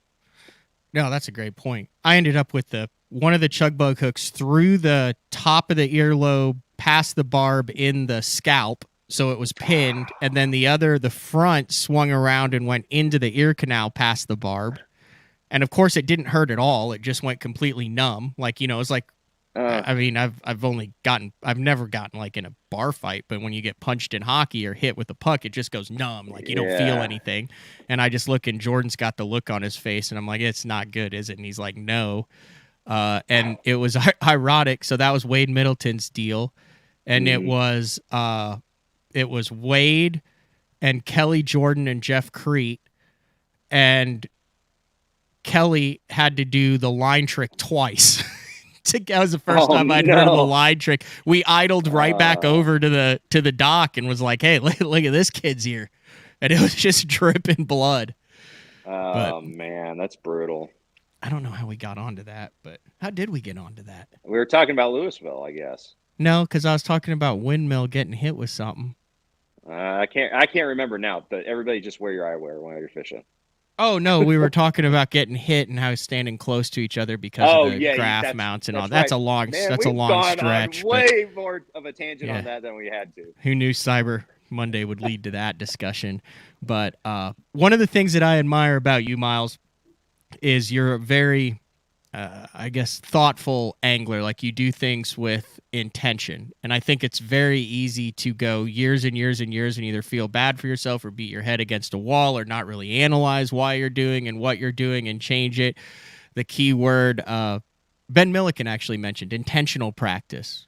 No, that's a great point. I ended up with one of the chug bug hooks through the top of the earlobe, past the barb in the scalp, so it was pinned, and then the front swung around and went into the ear canal past the barb. And of course, it didn't hurt at all. It just went completely numb. Like, it's like, I mean, I've never gotten like in a bar fight, but when you get punched in hockey or hit with a puck, it just goes numb. Like you don't feel anything. And I just look, and Jordan's got the look on his face, and I'm like, it's not good, is it? And he's like, no. And it was ironic. So that was Wade Middleton's deal, and it was Wade and Kelly Jordan and Jeff Crete, and Kelly had to do the line trick twice. That was the first time I'd heard of the line trick. We idled right back over to the dock and was like, "Hey, look at this kid's here," and it was just dripping blood. Man, that's brutal. I don't know how we got onto that, but how did we get onto that? We were talking about Louisville, I guess. No, because I was talking about Windmill getting hit with something. I can't remember now, but everybody just wear your eyewear when you're fishing. Oh, no, we were talking about getting hit and how standing close to each other because of the graph mounts and all. That's a long stretch. Way more of a tangent on that than we had to. Who knew Cyber Monday would lead to that discussion? But one of the things that I admire about you, Miles, is you're a very, thoughtful angler. Like you do things with intention. And I think it's very easy to go years and years and years and either feel bad for yourself or beat your head against a wall or not really analyze why you're doing and what you're doing and change it. The key word, Ben Milliken actually mentioned, intentional practice,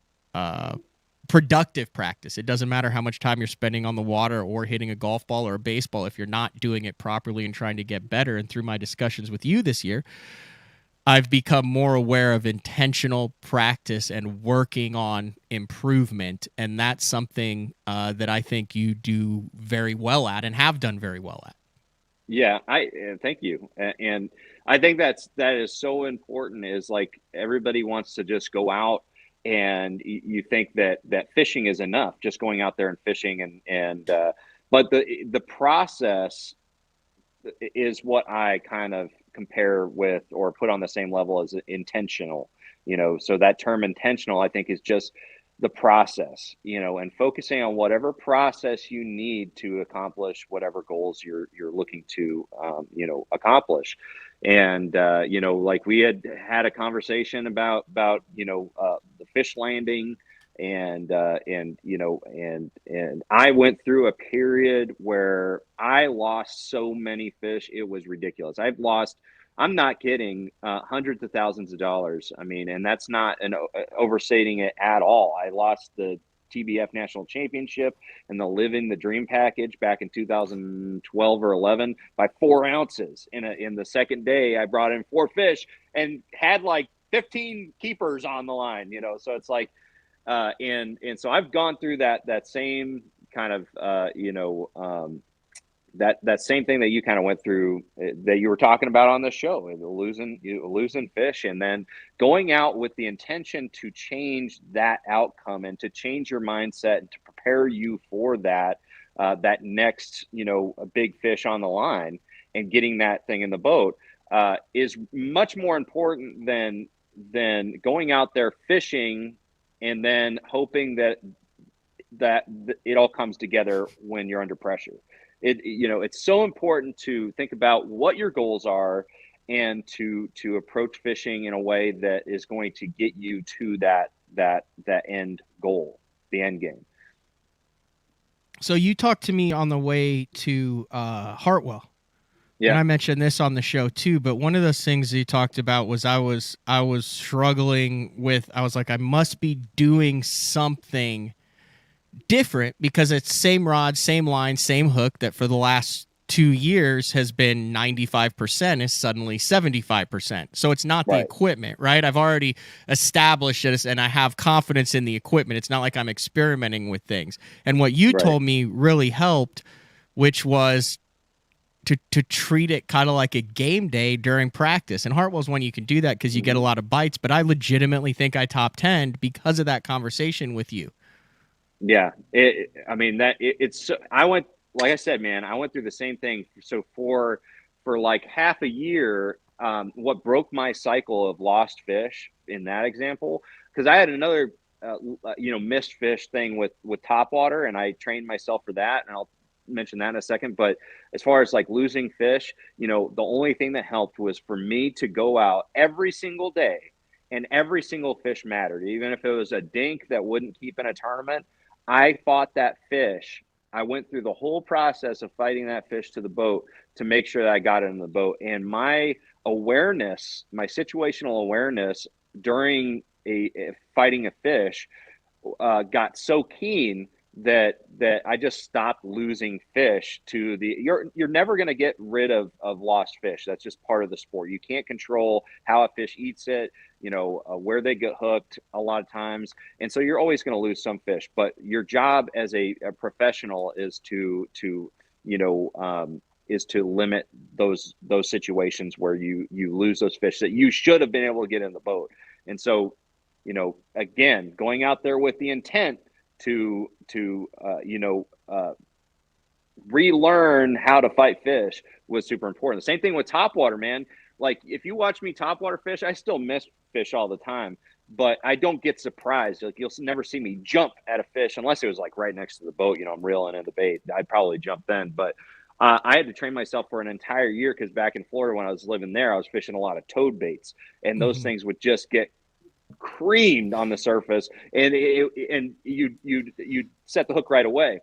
productive practice. It doesn't matter how much time you're spending on the water or hitting a golf ball or a baseball if you're not doing it properly and trying to get better. And through my discussions with you this year, I've become more aware of intentional practice and working on improvement, and that's something that I think you do very well at and have done very well at. Yeah, thank you, and I think that is so important. Is like everybody wants to just go out, and you think that fishing is enough, just going out there and fishing, but the process is what I kind of compare with or put on the same level as intentional, so that term intentional, I think, is just the process, and focusing on whatever process you need to accomplish whatever goals you're looking to, accomplish. And, like we had a conversation about, the fish landing and I went through a period where I lost so many fish. It was ridiculous. I'm not kidding, hundreds of thousands of dollars. I mean, and that's not overstating it at all. I lost the TBF National Championship and the Living the Dream package back in 2012 or 11 by 4 ounces. In the second day, I brought in 4 fish and had like 15 keepers on the line, so it's like, and so I've gone through that same kind of, that same thing that you kind of went through, that you were talking about on the show, losing fish, and then going out with the intention to change that outcome and to change your mindset and to prepare you for that next, a big fish on the line and getting that thing in the boat is much more important than going out there fishing and then hoping that it all comes together when you're under pressure. It's so important to think about what your goals are and to approach fishing in a way that is going to get you to that end goal, the end game. So you talked to me on the way to Hartwell. Yeah. And I mentioned this on the show too, but one of those things you talked about was I was struggling with, I was like, I must be doing something different because it's same rod, same line, same hook that for the last 2 years has been 95% is suddenly 75%. So it's not the equipment, right? I've already established this and I have confidence in the equipment. It's not like I'm experimenting with things. And what you told me really helped, which was to treat it kind of like a game day during practice. And Hartwell's one you can do that because you get a lot of bites, but I legitimately think I top 10 because of that conversation with you. Yeah. I went, like I said, man, I went through the same thing. So for like half a year, what broke my cycle of lost fish in that example, because I had another, missed fish thing with topwater, and I trained myself for that. And I'll mention that in a second. But as far as like losing fish, the only thing that helped was for me to go out every single day, and every single fish mattered. Even if it was a dink that wouldn't keep in a tournament, I fought that fish. I went through the whole process of fighting that fish to the boat to make sure that I got it in the boat. And my awareness, my situational awareness during fighting a fish got so keen that I just stopped losing fish to you're never going to get rid of lost fish. That's just part of the sport. You can't control how a fish eats it, where they get hooked a lot of times. And so you're always going to lose some fish, but your job as a professional is to limit those situations where you lose those fish that you should have been able to get in the boat. And so, again, going out there with the intent to relearn how to fight fish was super important. The same thing with topwater, man. Like if you watch me topwater fish, I still miss fish all the time, but I don't get surprised. Like you'll never see me jump at a fish unless it was like right next to the boat. I'm reeling in the bait. I'd probably jump then, but I had to train myself for an entire year because back in Florida when I was living there, I was fishing a lot of toad baits, and those things would just get creamed on the surface, and you set the hook right away.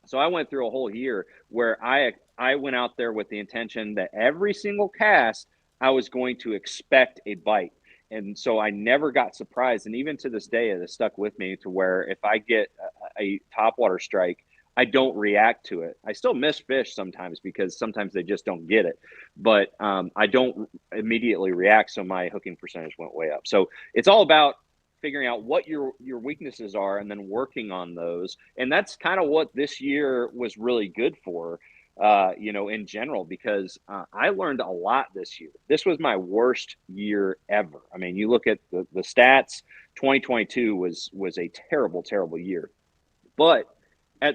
So I went through a whole year where I went out there with the intention that every single cast I was going to expect a bite. And so I never got surprised. And even to this day, it has stuck with me to where if I get a topwater strike, I don't react to it. I still miss fish sometimes because sometimes they just don't get it, but I don't immediately react. So my hooking percentage went way up. So it's all about figuring out what your weaknesses are and then working on those. And that's kind of what this year was really good for, in general, because I learned a lot this year. This was my worst year ever. I mean, you look at the stats, 2022 was a terrible, terrible year, but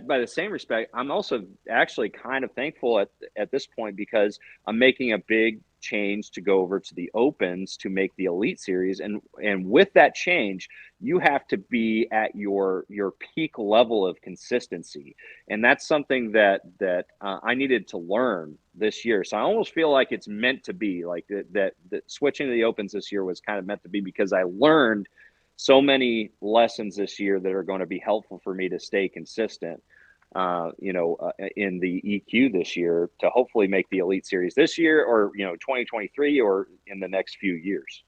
by the same respect, I'm also actually kind of thankful at this point because I'm making a big change to go over to the Opens to make the Elite Series. And with that change, you have to be at your peak level of consistency. And that's something that I needed to learn this year. So I almost feel like it's meant to be like that switching to the Opens this year was kind of meant to be because I learned so many lessons this year that are going to be helpful for me to stay consistent, in the EQ this year to hopefully make the Elite Series this year or, 2023 or in the next few years.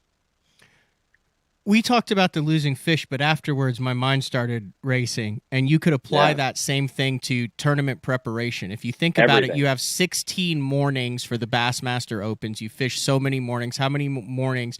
We talked about the losing fish, but afterwards my mind started racing, and you could apply that same thing to tournament preparation. If you think about it, you have 16 mornings for the Bassmaster Opens. You fish so many mornings. How many mornings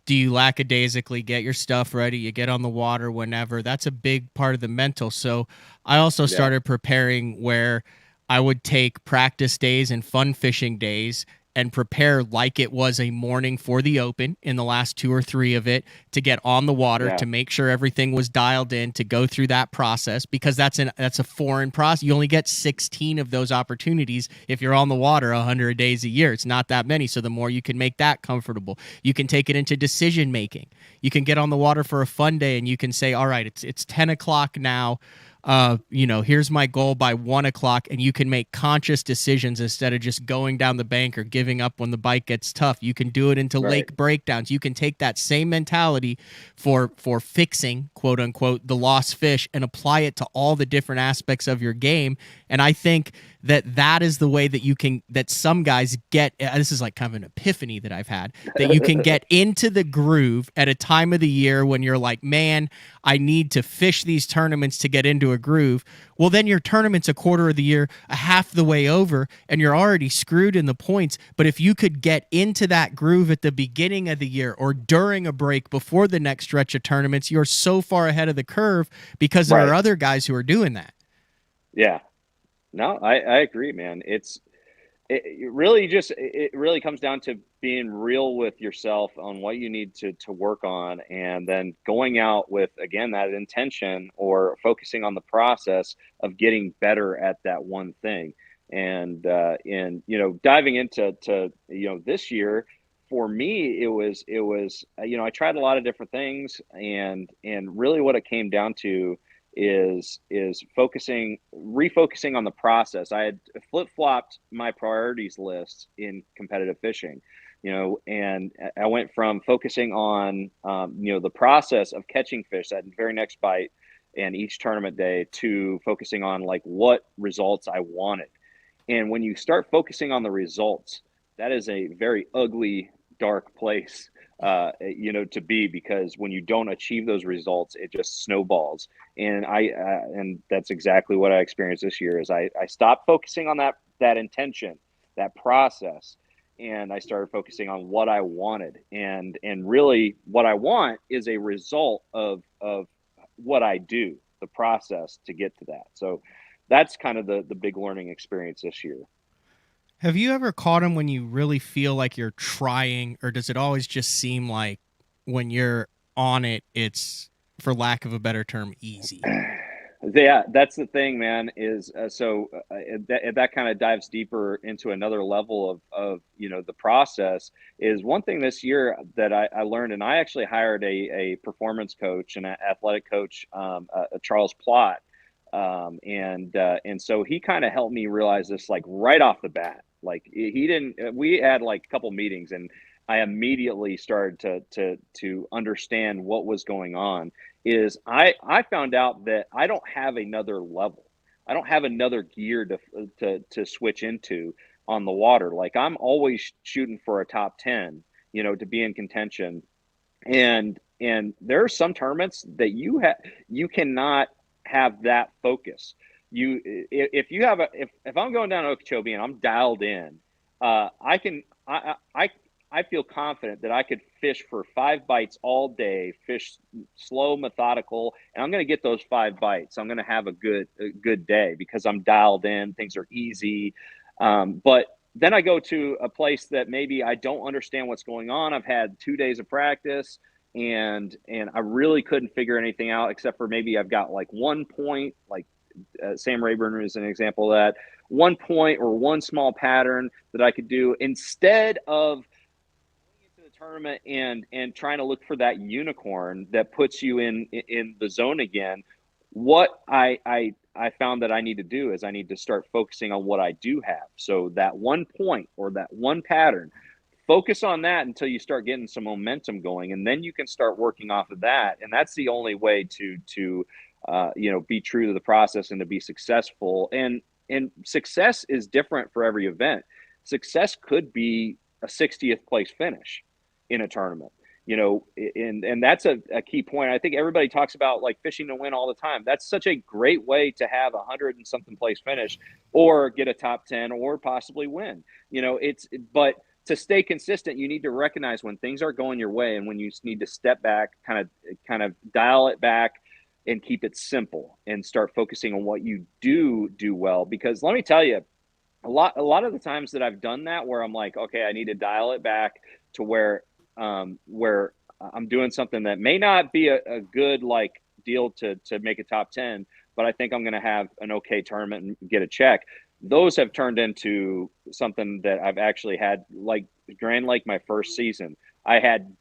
do you lackadaisically get your stuff ready? You get on the water whenever. That's a big part of the mental. So I also started preparing where I would take practice days and fun fishing days and prepare like it was a morning for the Open in the last 2 or 3 of it to get on the water, to make sure everything was dialed in, to go through that process, because that's a foreign process. You only get 16 of those opportunities if you're on the water 100 days a year. It's not that many. So the more you can make that comfortable, you can take it into decision making. You can get on the water for a fun day and you can say, all right, it's 10 o'clock now. Here's my goal by 1 o'clock, and you can make conscious decisions instead of just going down the bank or giving up when the bite gets tough. You can do it into lake breakdowns. You can take that same mentality for fixing, quote unquote, the lost fish and apply it to all the different aspects of your game. And I think that is the way that some guys get. This is like kind of an epiphany that I've had, that you can get into the groove at a time of the year when you're like, man, I need to fish these tournaments to get into a groove. Well, then your tournament's a quarter of the year, a half the way over, and you're already screwed in the points. But if you could get into that groove at the beginning of the year or during a break before the next stretch of tournaments, you're so far ahead of the curve because there are other guys who are doing that. Yeah. No, I agree, man. It really comes down to being real with yourself on what you need to work on, and then going out with, again, that intention or focusing on the process of getting better at that one thing. And diving into this year, for me, it was I tried a lot of different things, and really what it came down to is refocusing on the process. I had flip-flopped my priorities list in competitive fishing, and I went from focusing on the process of catching fish, that very next bite and each tournament day, to focusing on like what results I wanted. And when you start focusing on the results, that is a very ugly, dark place to be, because when you don't achieve those results, it just snowballs. And and that's exactly what I experienced this year. Is I stopped focusing on that intention, that process, and I started focusing on what I wanted. And really, what I want is a result of what I do, the process to get to that. So that's kind of the big learning experience this year. Have you ever caught them when you really feel like you're trying, or does it always just seem like when you're on it, it's, for lack of a better term, easy? Yeah, that's the thing, man, is that kind of dives deeper into another level of the process. Is one thing this year that I learned, and I actually hired a performance coach and an athletic coach, Charles Plott. And so he kind of helped me realize this, like right off the bat. Like we had like a couple meetings, and I immediately started to understand what was going on. Is I found out that I don't have another level. I don't have another gear to switch into on the water. Like, I'm always shooting for a top 10, to be in contention. And there are some tournaments that you cannot have that focus. If I'm going down Okeechobee and I'm dialed in, I feel confident that I could fish for 5 bites all day, fish slow, methodical, and I'm going to get those 5 bites. I'm going to have a good day because I'm dialed in. Things are easy. But then I go to a place that maybe I don't understand what's going on. I've had 2 days of practice, and I really couldn't figure anything out, except for maybe I've got like 1 point, like Sam Rayburn is an example of that. 1 point or one small pattern that I could do instead of going into the tournament and trying to look for that unicorn that puts you in the zone again. What I found that I need to do is I need to start focusing on what I do have. So that 1 point or that one pattern, focus on that until you start getting some momentum going, and then you can start working off of that. And that's the only way to be true to the process and to be successful. And success is different for every event. Success could be a 60th place finish in a tournament, and that's a key point. I think everybody talks about like fishing to win all the time. That's such a great way to have 100 and something place finish, or get a top 10, or possibly win. But to stay consistent, you need to recognize when things are going your way and when you need to step back, kind of dial it back, and keep it simple and start focusing on what you do well. Because let me tell you, a lot of the times that I've done that, where I'm like, okay, I need to dial it back to where I'm doing something that may not be a good like deal to make a top 10, but I think I'm going to have an okay tournament and get a check. Those have turned into something that I've actually had, like Grand Lake, my first season. I had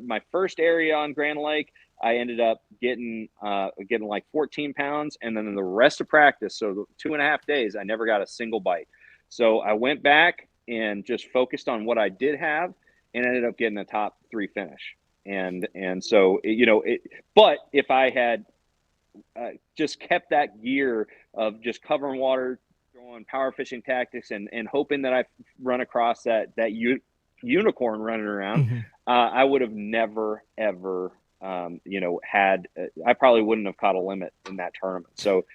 my first area on Grand Lake. I ended up getting like 14 pounds, and then in the rest of practice, so 2.5 days, I never got a single bite. So I went back and just focused on what I did have, and ended up getting a top 3 finish. And so but if I had just kept that gear of just covering water, throwing power fishing tactics, and hoping that I run across that unicorn running around, I would have never ever I probably wouldn't have caught a limit in that tournament. So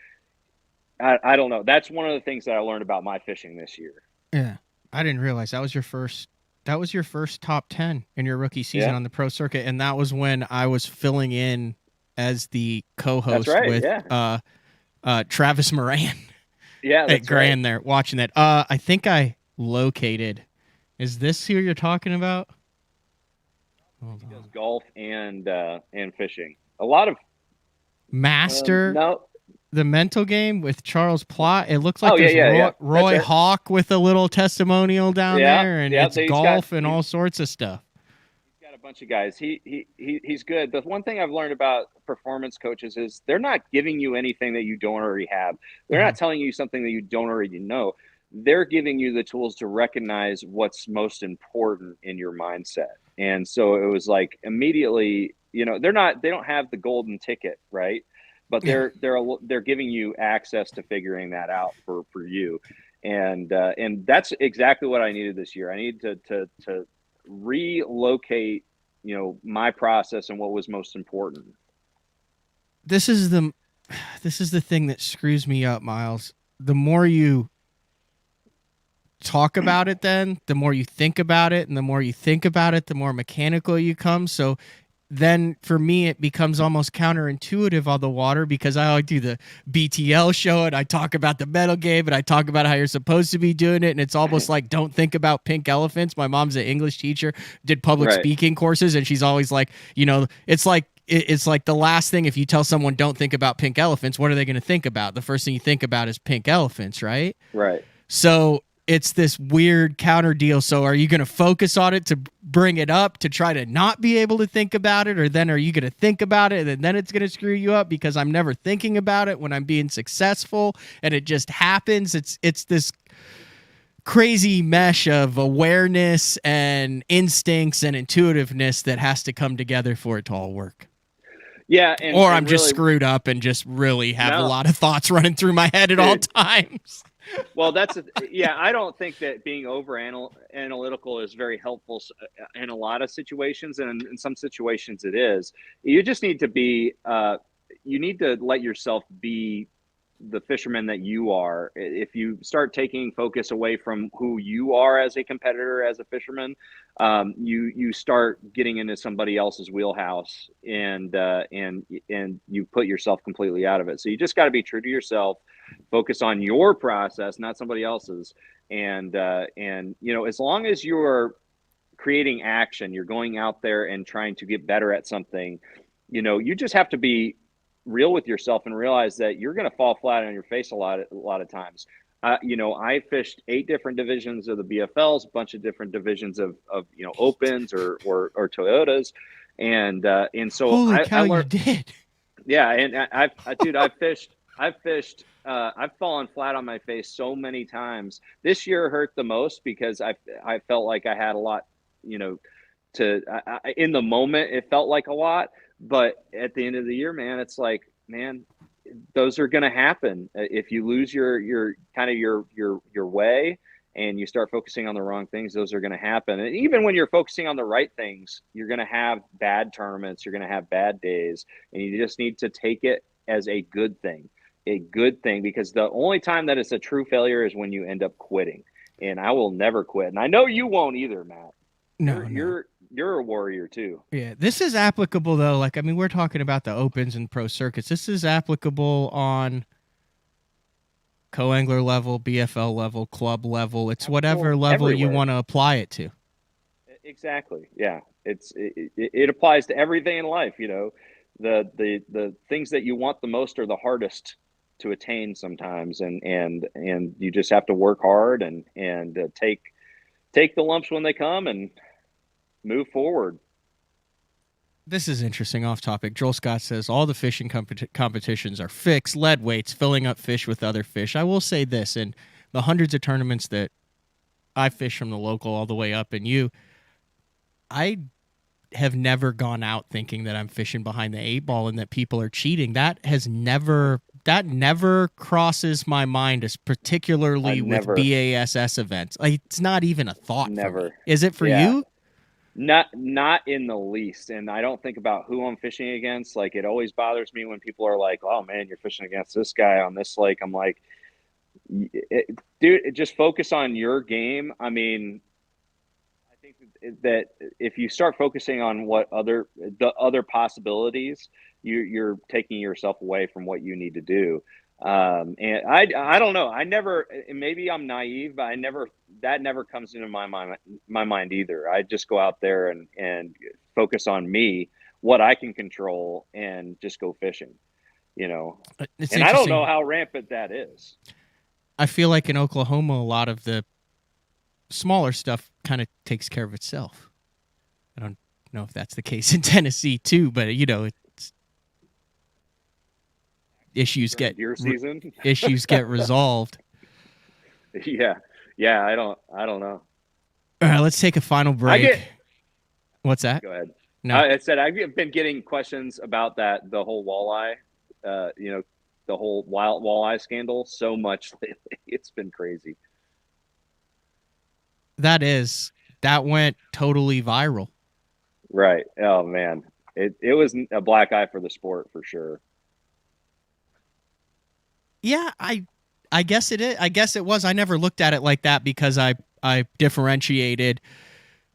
I don't know. That's one of the things that I learned about my fishing this year. Yeah, I didn't realize that was your first. That was your first top 10 in your rookie season on the pro circuit, and that was when I was filling in as the co-host with Travis Moran. Yeah, that's at Grand there watching that. I think I located. Is this who you're talking about? He does golf and fishing. A lot of Master. No. The mental game with Charles Plott. It looks like Roy right. Hawk with a little testimonial down there, and it's golf and all sorts of stuff. He's got a bunch of guys. He's good. The one thing I've learned about performance coaches is they're not giving you anything that you don't already have. They're not telling you something that you don't already know. They're giving you the tools to recognize what's most important in your mindset. And so it was like immediately, they don't have the golden ticket, right? But they're giving you access to figuring that out for you, and that's exactly what I needed this year. I needed to relocate, my process and what was most important. This is the thing that screws me up, Miles. The more you talk about it, then the more you think about it, and the more you think about it, the more mechanical you come. So then for me, it becomes almost counterintuitive on the water, because I do the BTL show and I talk about the metal game and I talk about how you're supposed to be doing it. And it's almost like, don't think about pink elephants. My mom's an English teacher, did public speaking courses. And she's always like, it's like the last thing, if you tell someone don't think about pink elephants, what are they going to think about? The first thing you think about is pink elephants, right? Right. So it's this weird counter deal. So are you going to focus on it to bring it up to try to not be able to think about it? Or then are you going to think about it and then it's going to screw you up because I'm never thinking about it when I'm being successful and it just happens? It's this crazy mesh of awareness and instincts and intuitiveness that has to come together for it to all work. Yeah. Or I'm just screwed up and just really have a lot of thoughts running through my head at all times. Well, I don't think that being over analytical is very helpful in a lot of situations, and in some situations it is. You just need to be, you need to let yourself be the fisherman that you are. If you start taking focus away from who you are as a competitor, as a fisherman, you start getting into somebody else's wheelhouse, and you put yourself completely out of it. So you just got to be true to yourself. Focus on your process, not somebody else's. And as long as you're creating action, you're going out there and trying to get better at something, you just have to be real with yourself and realize that you're going to fall flat on your face a lot of times. I fished 8 different divisions of the BFLs, a bunch of different divisions of opens or Toyotas. And so Holy cow, I learned, you did. Yeah. And I've fallen flat on my face so many times. This year hurt the most because I felt like I had a lot, in the moment, it felt like a lot, but at the end of the year, man, it's like, man, those are going to happen. If you lose your kind of your way and you start focusing on the wrong things, those are going to happen. And even when you're focusing on the right things, you're going to have bad tournaments, you're going to have bad days, and you just need to take it as a good thing, because the only time that it's a true failure is when you end up quitting. And I will never quit. And I know you won't either, Matt. No. You're a warrior too. Yeah, this is applicable though. Like, I mean, we're talking about the opens and pro circuits. This is applicable on co-angler level, BFL level, club level. It's whatever level everywhere you want to apply it to. Exactly. Yeah. It applies to everything in life. The things that you want the most are the hardest to attain sometimes. And you just have to work hard and take the lumps when they come and move forward. This is interesting, off topic. Joel Scott says all the fishing competitions are fixed, lead weights, filling up fish with other fish. I will say this, in the hundreds of tournaments that I fish from the local all the way up, and I have never gone out thinking that I'm fishing behind the 8 ball and that people are cheating. That never crosses my mind, as particularly with BASS events. Like, it's not even a thought for me. Is it for you? Not in the least. And I don't think about who I'm fishing against. Like, it always bothers me when people are like, "Oh man, you're fishing against this guy on this lake." I'm like, dude, just focus on your game. I mean, I think that if you start focusing on the other possibilities, you're taking yourself away from what you need to do. And I don't know. I never, maybe I'm naive, but that never comes into my mind either. I just go out there and focus on me, what I can control, and just go fishing, and I don't know how rampant that is. I feel like in Oklahoma, a lot of the smaller stuff kind of takes care of itself. I don't know if that's the case in Tennessee too, but it's issues get deer season. Issues get resolved. Yeah. I don't know. All right, let's take a final break. What's that? Go ahead. No, I said I've been getting questions about the whole walleye, the whole wild walleye scandal so much lately. It's been crazy. That went totally viral. Right. Oh man, it was a black eye for the sport for sure. Yeah, I guess it is. I guess it was. I never looked at it like that because I differentiated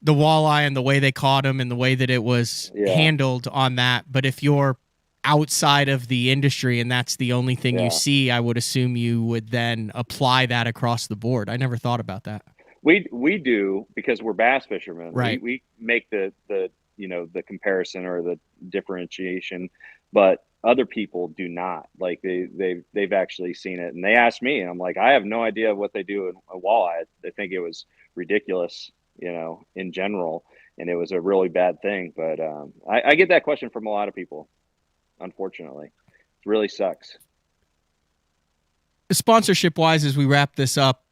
the walleye and the way they caught him and the way that it was handled on that. But if you're outside of the industry and that's the only thing you see, I would assume you would then apply that across the board. I never thought about that. We do, because we're bass fishermen. Right. We make the comparison or the differentiation, but other people do not. Like they've actually seen it, and they asked me, and I'm like, I have no idea what they do in a walleye. I think it was ridiculous, in general, and it was a really bad thing. But I get that question from a lot of people, unfortunately. It really sucks. Sponsorship wise, as we wrap this up,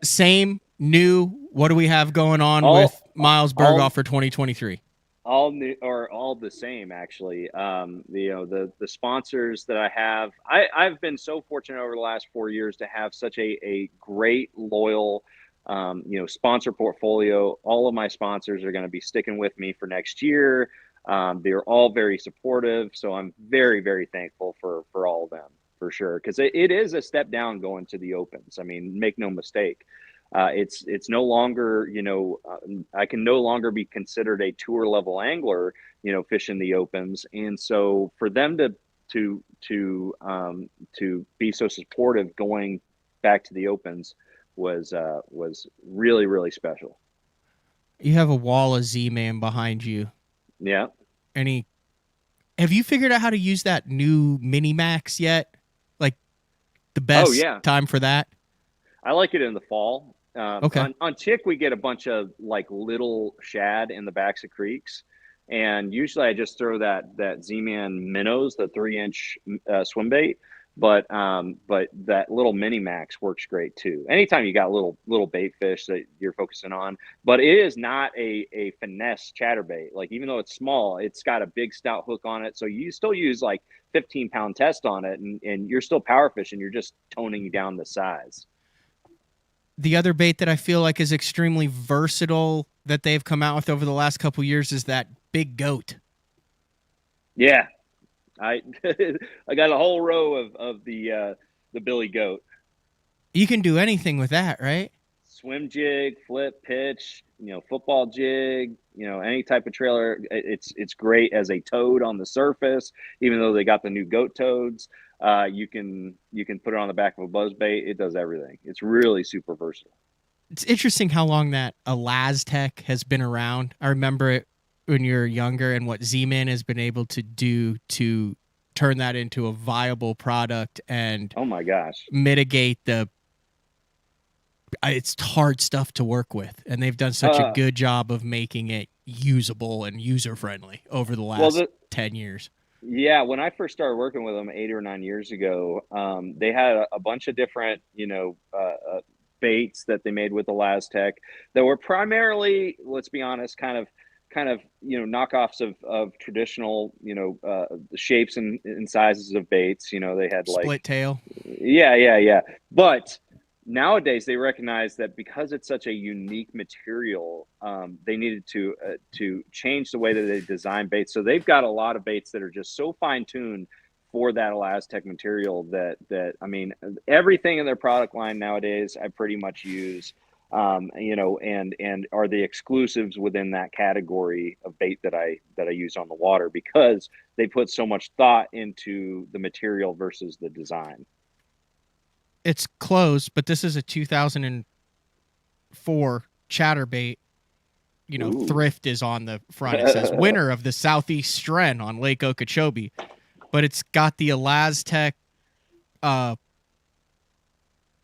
same, new, what do we have going on with Miles Burghoff for 2023? All new, or all the same, actually. The sponsors that I have, I've been so fortunate over the last 4 years to have such a great, loyal, sponsor portfolio. All of my sponsors are going to be sticking with me for next year. They're all very supportive, so I'm very, very thankful for all of them, for sure, because it is a step down going to the Opens. I mean, make no mistake. It's no longer, I can no longer be considered a tour level angler, fishing the Opens. And so for them to be so supportive going back to the Opens was really, really special. You have a wall of Z-Man behind you. Yeah. Have you figured out how to use that new Mini Max yet? Like the best time for that? I like it in the fall. Okay. On Chick, we get a bunch of like little shad in the backs of creeks, and usually I just throw that Z-Man minnows, the 3-inch swim bait. But that little Mini Max works great too. Anytime you got little bait fish that you're focusing on, but it is not a finesse chatterbait. Like, even though it's small, it's got a big stout hook on it, so you still use like 15-pound test on it, and you're still power fishing. You're just toning down the size. The other bait that I feel like is extremely versatile that they've come out with over the last couple of years is that big goat. Yeah. I got a whole row of the Billy Goat. You can do anything with that, right? Swim jig, flip, pitch, football jig, any type of trailer. It's great as a toad on the surface. Even though they got the new goat toads, you can put it on the back of a buzzbait. It does everything. It's really super versatile. It's interesting how long that Elastec has been around. I remember it when you're younger, and what Z-Man has been able to do to turn that into a viable product and oh my gosh, mitigate it's hard stuff to work with, and they've done such a good job of making it usable and user friendly over the last 10 years. Yeah, when I first started working with them 8 or 9 years ago, they had a bunch of different baits that they made with Elastec that were primarily, let's be honest, kind of kind of, knockoffs of traditional, shapes and sizes of baits. They had like Split tail. Yeah. But nowadays they recognize that because it's such a unique material, they needed to change the way that they design baits. So they've got a lot of baits that are just so fine tuned for that ElaZtech material that I mean, everything in their product line nowadays I pretty much use, and are the exclusives within that category of bait that I use on the water, because they put so much thought into the material versus the design. It's closed, but this is a 2004 chatterbait. Ooh. Thrift is on the front. It says winner of the Southeast Stren on Lake Okeechobee, but it's got the ElaZtech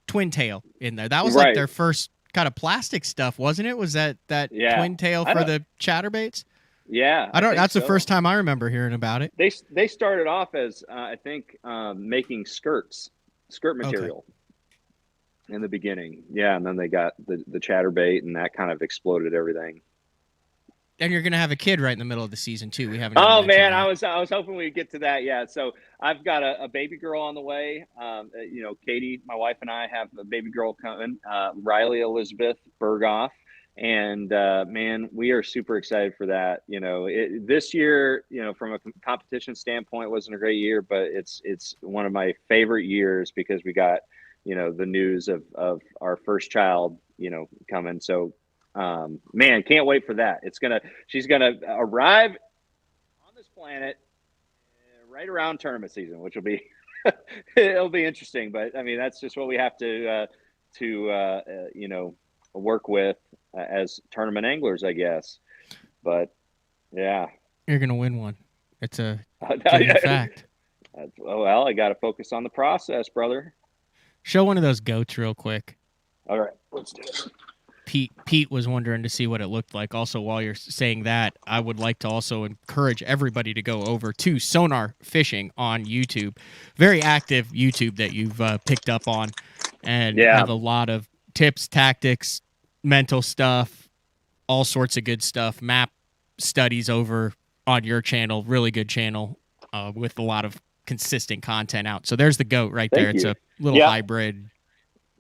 twin tail in there. That was like their first kind of plastic stuff, wasn't it? Was that twin tail for the chatterbaits? Yeah, that's the first time I remember hearing about it. They started off as I think making skirt material in the beginning. Yeah, and then they got the chatterbait, and that kind of exploded everything. And you're going to have a kid right in the middle of the season too. We haven't. Oh man, I was hoping we'd get to that. Yeah, so I've got a baby girl on the way. Katie, my wife, and I have a baby girl coming. Riley Elizabeth Burghoff, and man, we are super excited for that. This year, from a competition standpoint, wasn't a great year, but it's one of my favorite years because we got the news of our first child coming. So. Man, can't wait for that. She's gonna arrive on this planet right around tournament season, which will be it'll be interesting. But I mean, that's just what we have to work with as tournament anglers, I guess. But yeah, you're gonna win one. It's a fact. Well, I got to focus on the process, brother. Show one of those goats real quick. All right, let's do it. Pete was wondering to see what it looked like. Also, while you're saying that, I would like to also encourage everybody to go over to Sonar Fishing on YouTube. Very active YouTube that you've picked up on, and have a lot of tips, tactics, mental stuff, all sorts of good stuff. Map studies over on your channel, really good channel with a lot of consistent content out. So there's the goat right there. It's a little hybrid.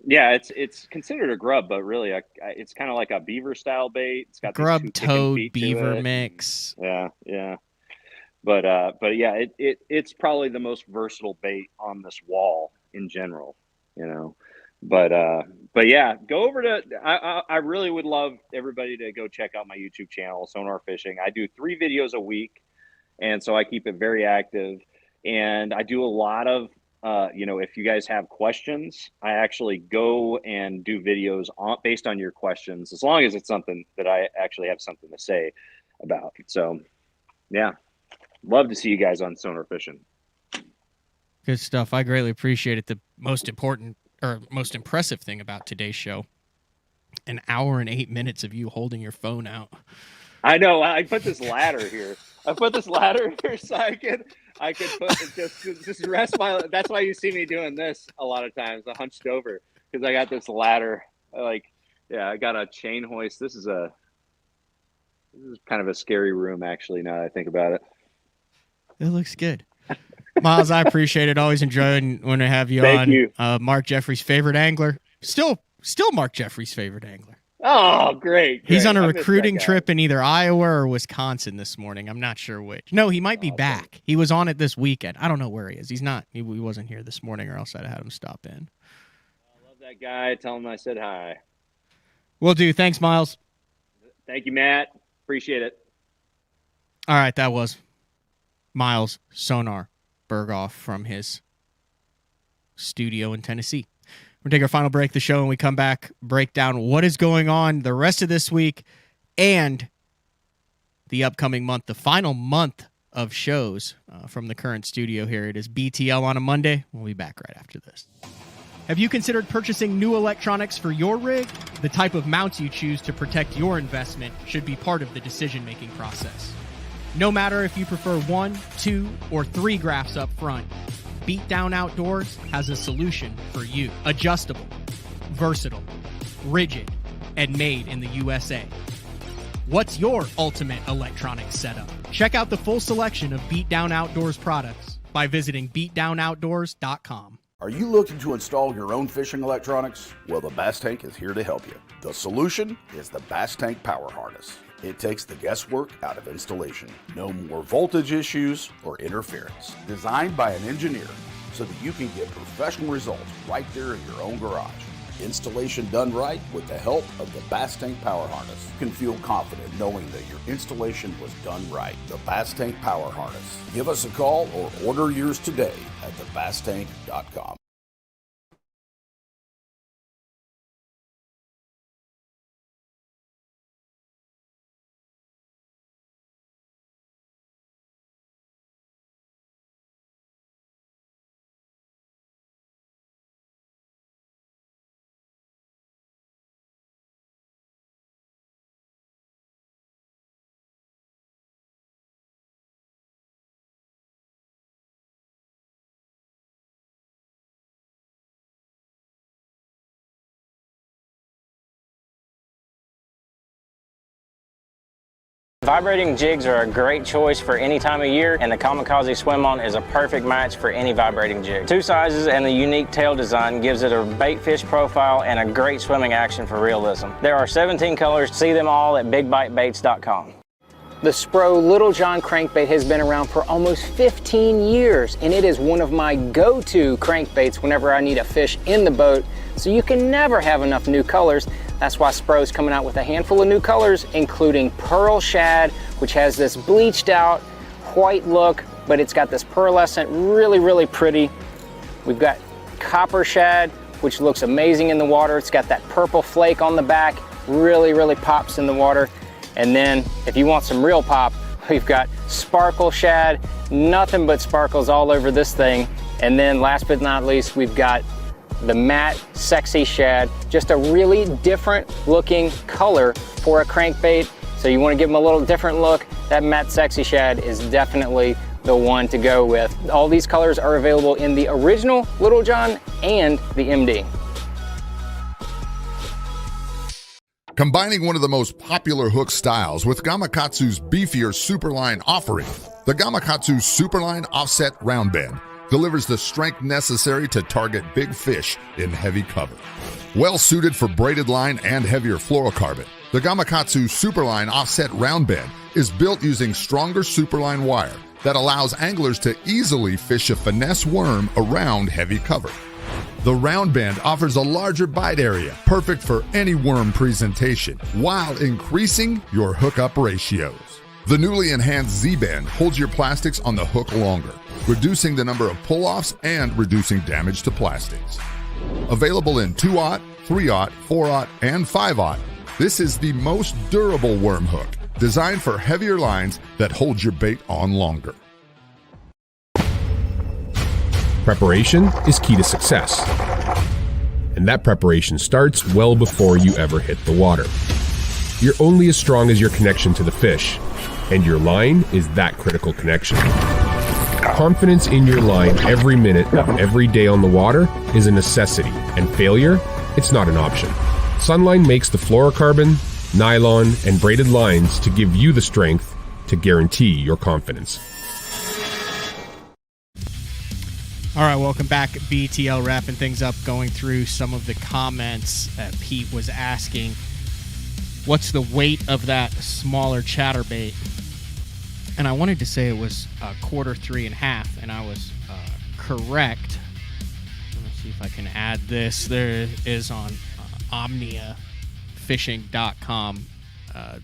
Yeah, it's considered a grub, but really, it's kind of like a beaver style bait. It's got grub, toad, beaver mix. Yeah. But yeah, it's probably the most versatile bait on this wall in general, But yeah, go over to. I really would love everybody to go check out my YouTube channel, Sonar Fishing. I do 3 videos a week, and so I keep it very active, and I do a lot of. If you guys have questions, I actually go and do videos based on your questions, as long as it's something that I actually have something to say about. So, yeah, love to see you guys on Sonar Fishing. Good stuff. I greatly appreciate it. The most important or most impressive thing about today's show, an hour and 8 minutes of you holding your phone out. I know. I put this ladder here. so I could put just rest my. That's why you see me doing this a lot of times. I hunched over because I got this ladder. I got a chain hoist. This is kind of a scary room, actually. Now that I think about it, it looks good. Miles, I appreciate it. Always enjoying when I have you Thank on. You. Mark Jeffrey's favorite angler. Still Mark Jeffrey's favorite angler. Oh, great. He's on a recruiting trip in either Iowa or Wisconsin this morning. I'm not sure which. No, he might be back. He was on it this weekend. I don't know where he is. He's not. He wasn't here this morning, or else I'd have had him stop in. I love that guy. Tell him I said hi. Will do. Thanks, Miles. Thank you, Matt. Appreciate it. All right, that was Miles Sonar Burghoff from his studio in Tennessee. We're going to take our final break of the show, and we come back, break down what is going on the rest of this week and the upcoming month, the final month of shows from the current studio here. It is BTL on a Monday. We'll be back right after this. Have you considered purchasing new electronics for your rig? The type of mounts you choose to protect your investment should be part of the decision-making process. No matter if you prefer 1, 2, or 3 graphs up front, Beatdown Outdoors has a solution for you. Adjustable, versatile, rigid, and made in the USA. What's your ultimate electronic setup? Check out the full selection of Beatdown Outdoors products by visiting beatdownoutdoors.com. Are you looking to install your own fishing electronics? Well, the Bass Tank is here to help you. The solution is the Bass Tank Power Harness. It takes the guesswork out of installation. No more voltage issues or interference. Designed by an engineer so that you can get professional results right there in your own garage. Installation done right with the help of the Bass Tank Power Harness. You can feel confident knowing that your installation was done right. The Bass Tank Power Harness. Give us a call or order yours today at thebasstank.com. Vibrating jigs are a great choice for any time of year, and the Kamikaze Swim-On is a perfect match for any vibrating jig. Two sizes and the unique tail design gives it a bait fish profile and a great swimming action for realism. There are 17 colors. See them all at bigbitebaits.com. The Spro Little John crankbait has been around for almost 15 years, and it is one of my go-to crankbaits whenever I need a fish in the boat, so you can never have enough new colors. That's why Spro's coming out with a handful of new colors, including Pearl Shad, which has this bleached out white look, but it's got this pearlescent, really pretty. We've got Copper Shad, which looks amazing in the water. It's got that purple flake on the back, really pops in the water. And then if you want some real pop, we've got Sparkle Shad, nothing but sparkles all over this thing. And then last but not least, we've got the matte Sexy Shad, just a really different looking color for a crankbait. So you want to give them a little different look, that matte Sexy Shad is definitely the one to go with. All these colors are available in the original Little John and the MD. Combining one of the most popular hook styles with Gamakatsu's beefier Superline offering, the Gamakatsu Superline Offset Round Bend delivers the strength necessary to target big fish in heavy cover. Well suited for braided line and heavier fluorocarbon, the Gamakatsu Superline Offset Round Bend is built using stronger Superline wire that allows anglers to easily fish a finesse worm around heavy cover. The round bend offers a larger bite area, perfect for any worm presentation, while increasing your hookup ratios. The newly enhanced Z-Bend holds your plastics on the hook longer, reducing the number of pull-offs and reducing damage to plastics. Available in 2/0, 3/0, 4/0, and 5/0, this is the most durable worm hook, designed for heavier lines that hold your bait on longer. Preparation is key to success. And that preparation starts well before you ever hit the water. You're only as strong as your connection to the fish, and your line is that critical connection. Confidence in your line every minute of every day on the water is a necessity, and failure, it's not an option. Sunline makes the fluorocarbon, nylon, and braided lines to give you the strength to guarantee your confidence. All right, welcome back. BTL wrapping things up, going through some of the comments. Pete was asking, what's the weight of that smaller chatterbait? And I wanted to say it was 1/4, 3.5, and I was correct. Let me see if I can add this. There it is on omniafishing.com.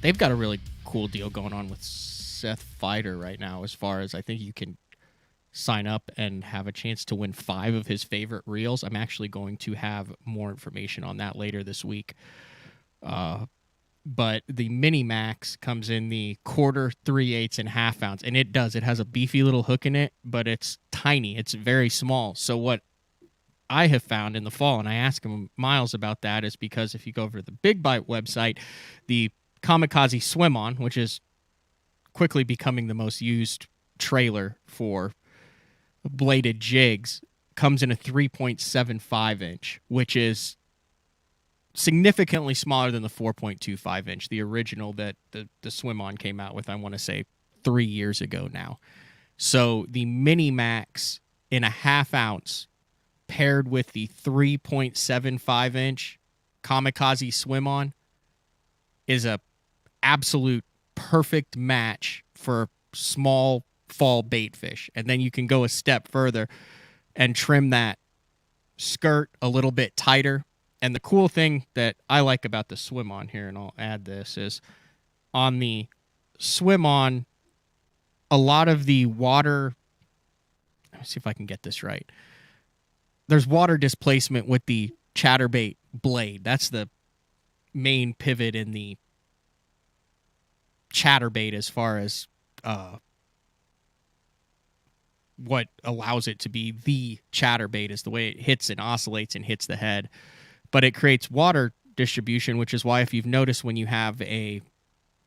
They've got a really cool deal going on with Seth Fighter right now, as far as I think you can sign up and have a chance to win 5 of his favorite reels. I'm actually going to have more information on that later this week. But the Mini Max comes in the 1/4, 3/8, and 1/2 ounce, and it has a beefy little hook in it, but it's tiny. It's very small. So what I have found in the fall, and I asked him Miles about that, is because if you go over to the Big Bite website, the Kamikaze Swim-On, which is quickly becoming the most used trailer for bladed jigs, comes in a 3.75 inch, which is significantly smaller than the 4.25 inch, the original that the Swim On came out with, I want to say 3 years ago now. So the Mini Max in a half ounce paired with the 3.75 inch Kamikaze Swim On is a absolute perfect match for small fall bait fish. And then you can go a step further and trim that skirt a little bit tighter. And the cool thing that I like about the Swim On here, and I'll add this, is on the Swim On, a lot of the water, let me see if I can get this right. There's water displacement with the chatterbait blade. That's the main pivot in the chatterbait as far as what allows it to be the chatterbait is the way it hits and oscillates and hits the head. But it creates water distribution, which is why if you've noticed when you have a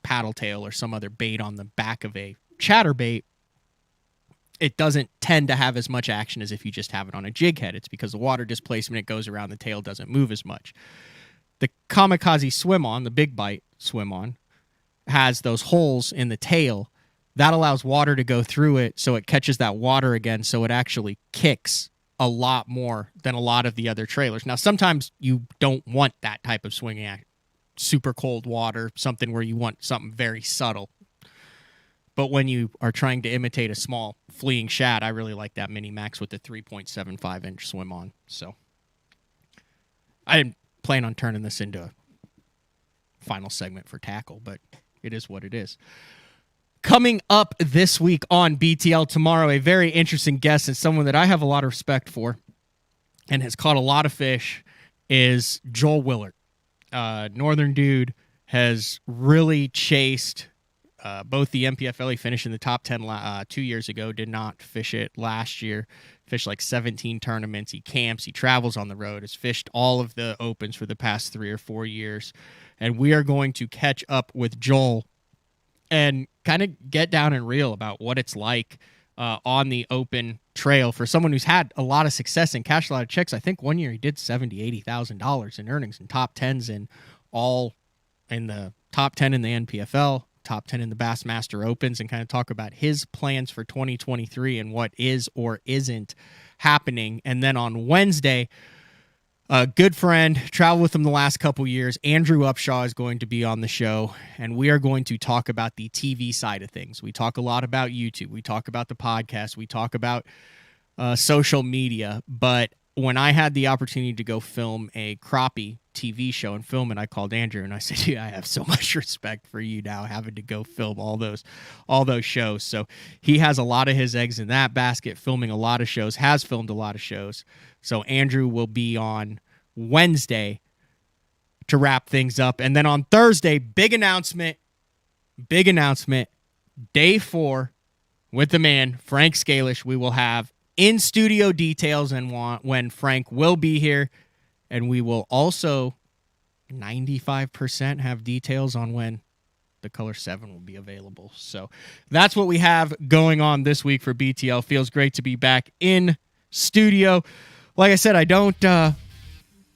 paddle tail or some other bait on the back of a chatterbait, it doesn't tend to have as much action as if you just have it on a jig head. It's because the water displacement, it goes around the tail, doesn't move as much. The Kamikaze Swim On, the big bite Swim On, has those holes in the tail. That allows water to go through it so it catches that water again, so it actually kicks a lot more than a lot of the other trailers. Now, sometimes you don't want that type of swinging act. Super cold water, something where you want something very subtle. But when you are trying to imitate a small fleeing shad, I really like that Mini Max with the 3.75 inch Swim On. So I didn't plan on turning this into a final segment for tackle, but it is what it is. Coming up this week on BTL tomorrow, a very interesting guest and someone that I have a lot of respect for and has caught a lot of fish is Joel Willard. Northern dude, has really chased both the MPFL. He finished in the top 10 2 years ago, did not fish it last year. Fished like 17 tournaments. He camps, he travels on the road, has fished all of the opens for the past 3 or 4 years. And we are going to catch up with Joel and kind of get down and real about what it's like on the open trail for someone who's had a lot of success and cashed a lot of checks. I think one year he did $70,000-$80,000 in earnings and top 10s in all in the top 10 in the NPFL, top 10 in the Bassmaster Opens, and kind of talk about his plans for 2023 and what is or isn't happening. And then on Wednesday, a good friend, traveled with him the last couple years, Andrew Upshaw, is going to be on the show, and we are going to talk about the TV side of things. We talk a lot about YouTube. We talk about the podcast. We talk about social media. But when I had the opportunity to go film a crappie TV show and film it, I called Andrew and I said, "Yeah, I have so much respect for you now having to go film all those shows." So he has a lot of his eggs in that basket, filming a lot of shows, has filmed a lot of shows. So Andrew will be on Wednesday to wrap things up. And then on Thursday, big announcement, day 4 with the man, Frank Scalish. We will have in-studio details and when Frank will be here. And we will also 95% have details on when the Color 7 will be available. So that's what we have going on this week for BTL. Feels great to be back in studio. Like I said, I don't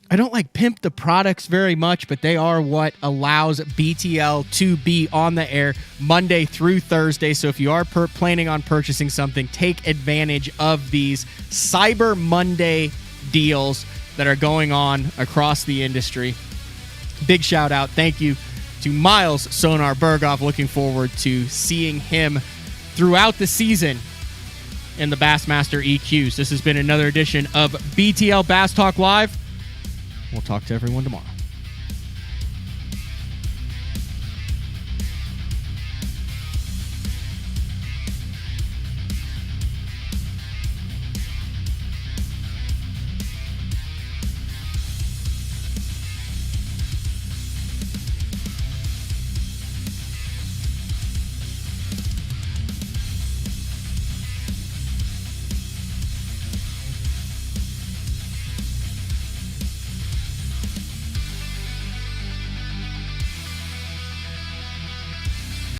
like pimp the products very much, but they are what allows BTL to be on the air Monday through Thursday. So if you are planning on purchasing something, take advantage of these Cyber Monday deals that are going on across the industry. Big shout out. Thank you to Miles Sonar Burghoff. Looking forward to seeing him throughout the season in the Bassmaster EQs. This has been another edition of BTL Bass Talk Live. We'll talk to everyone tomorrow.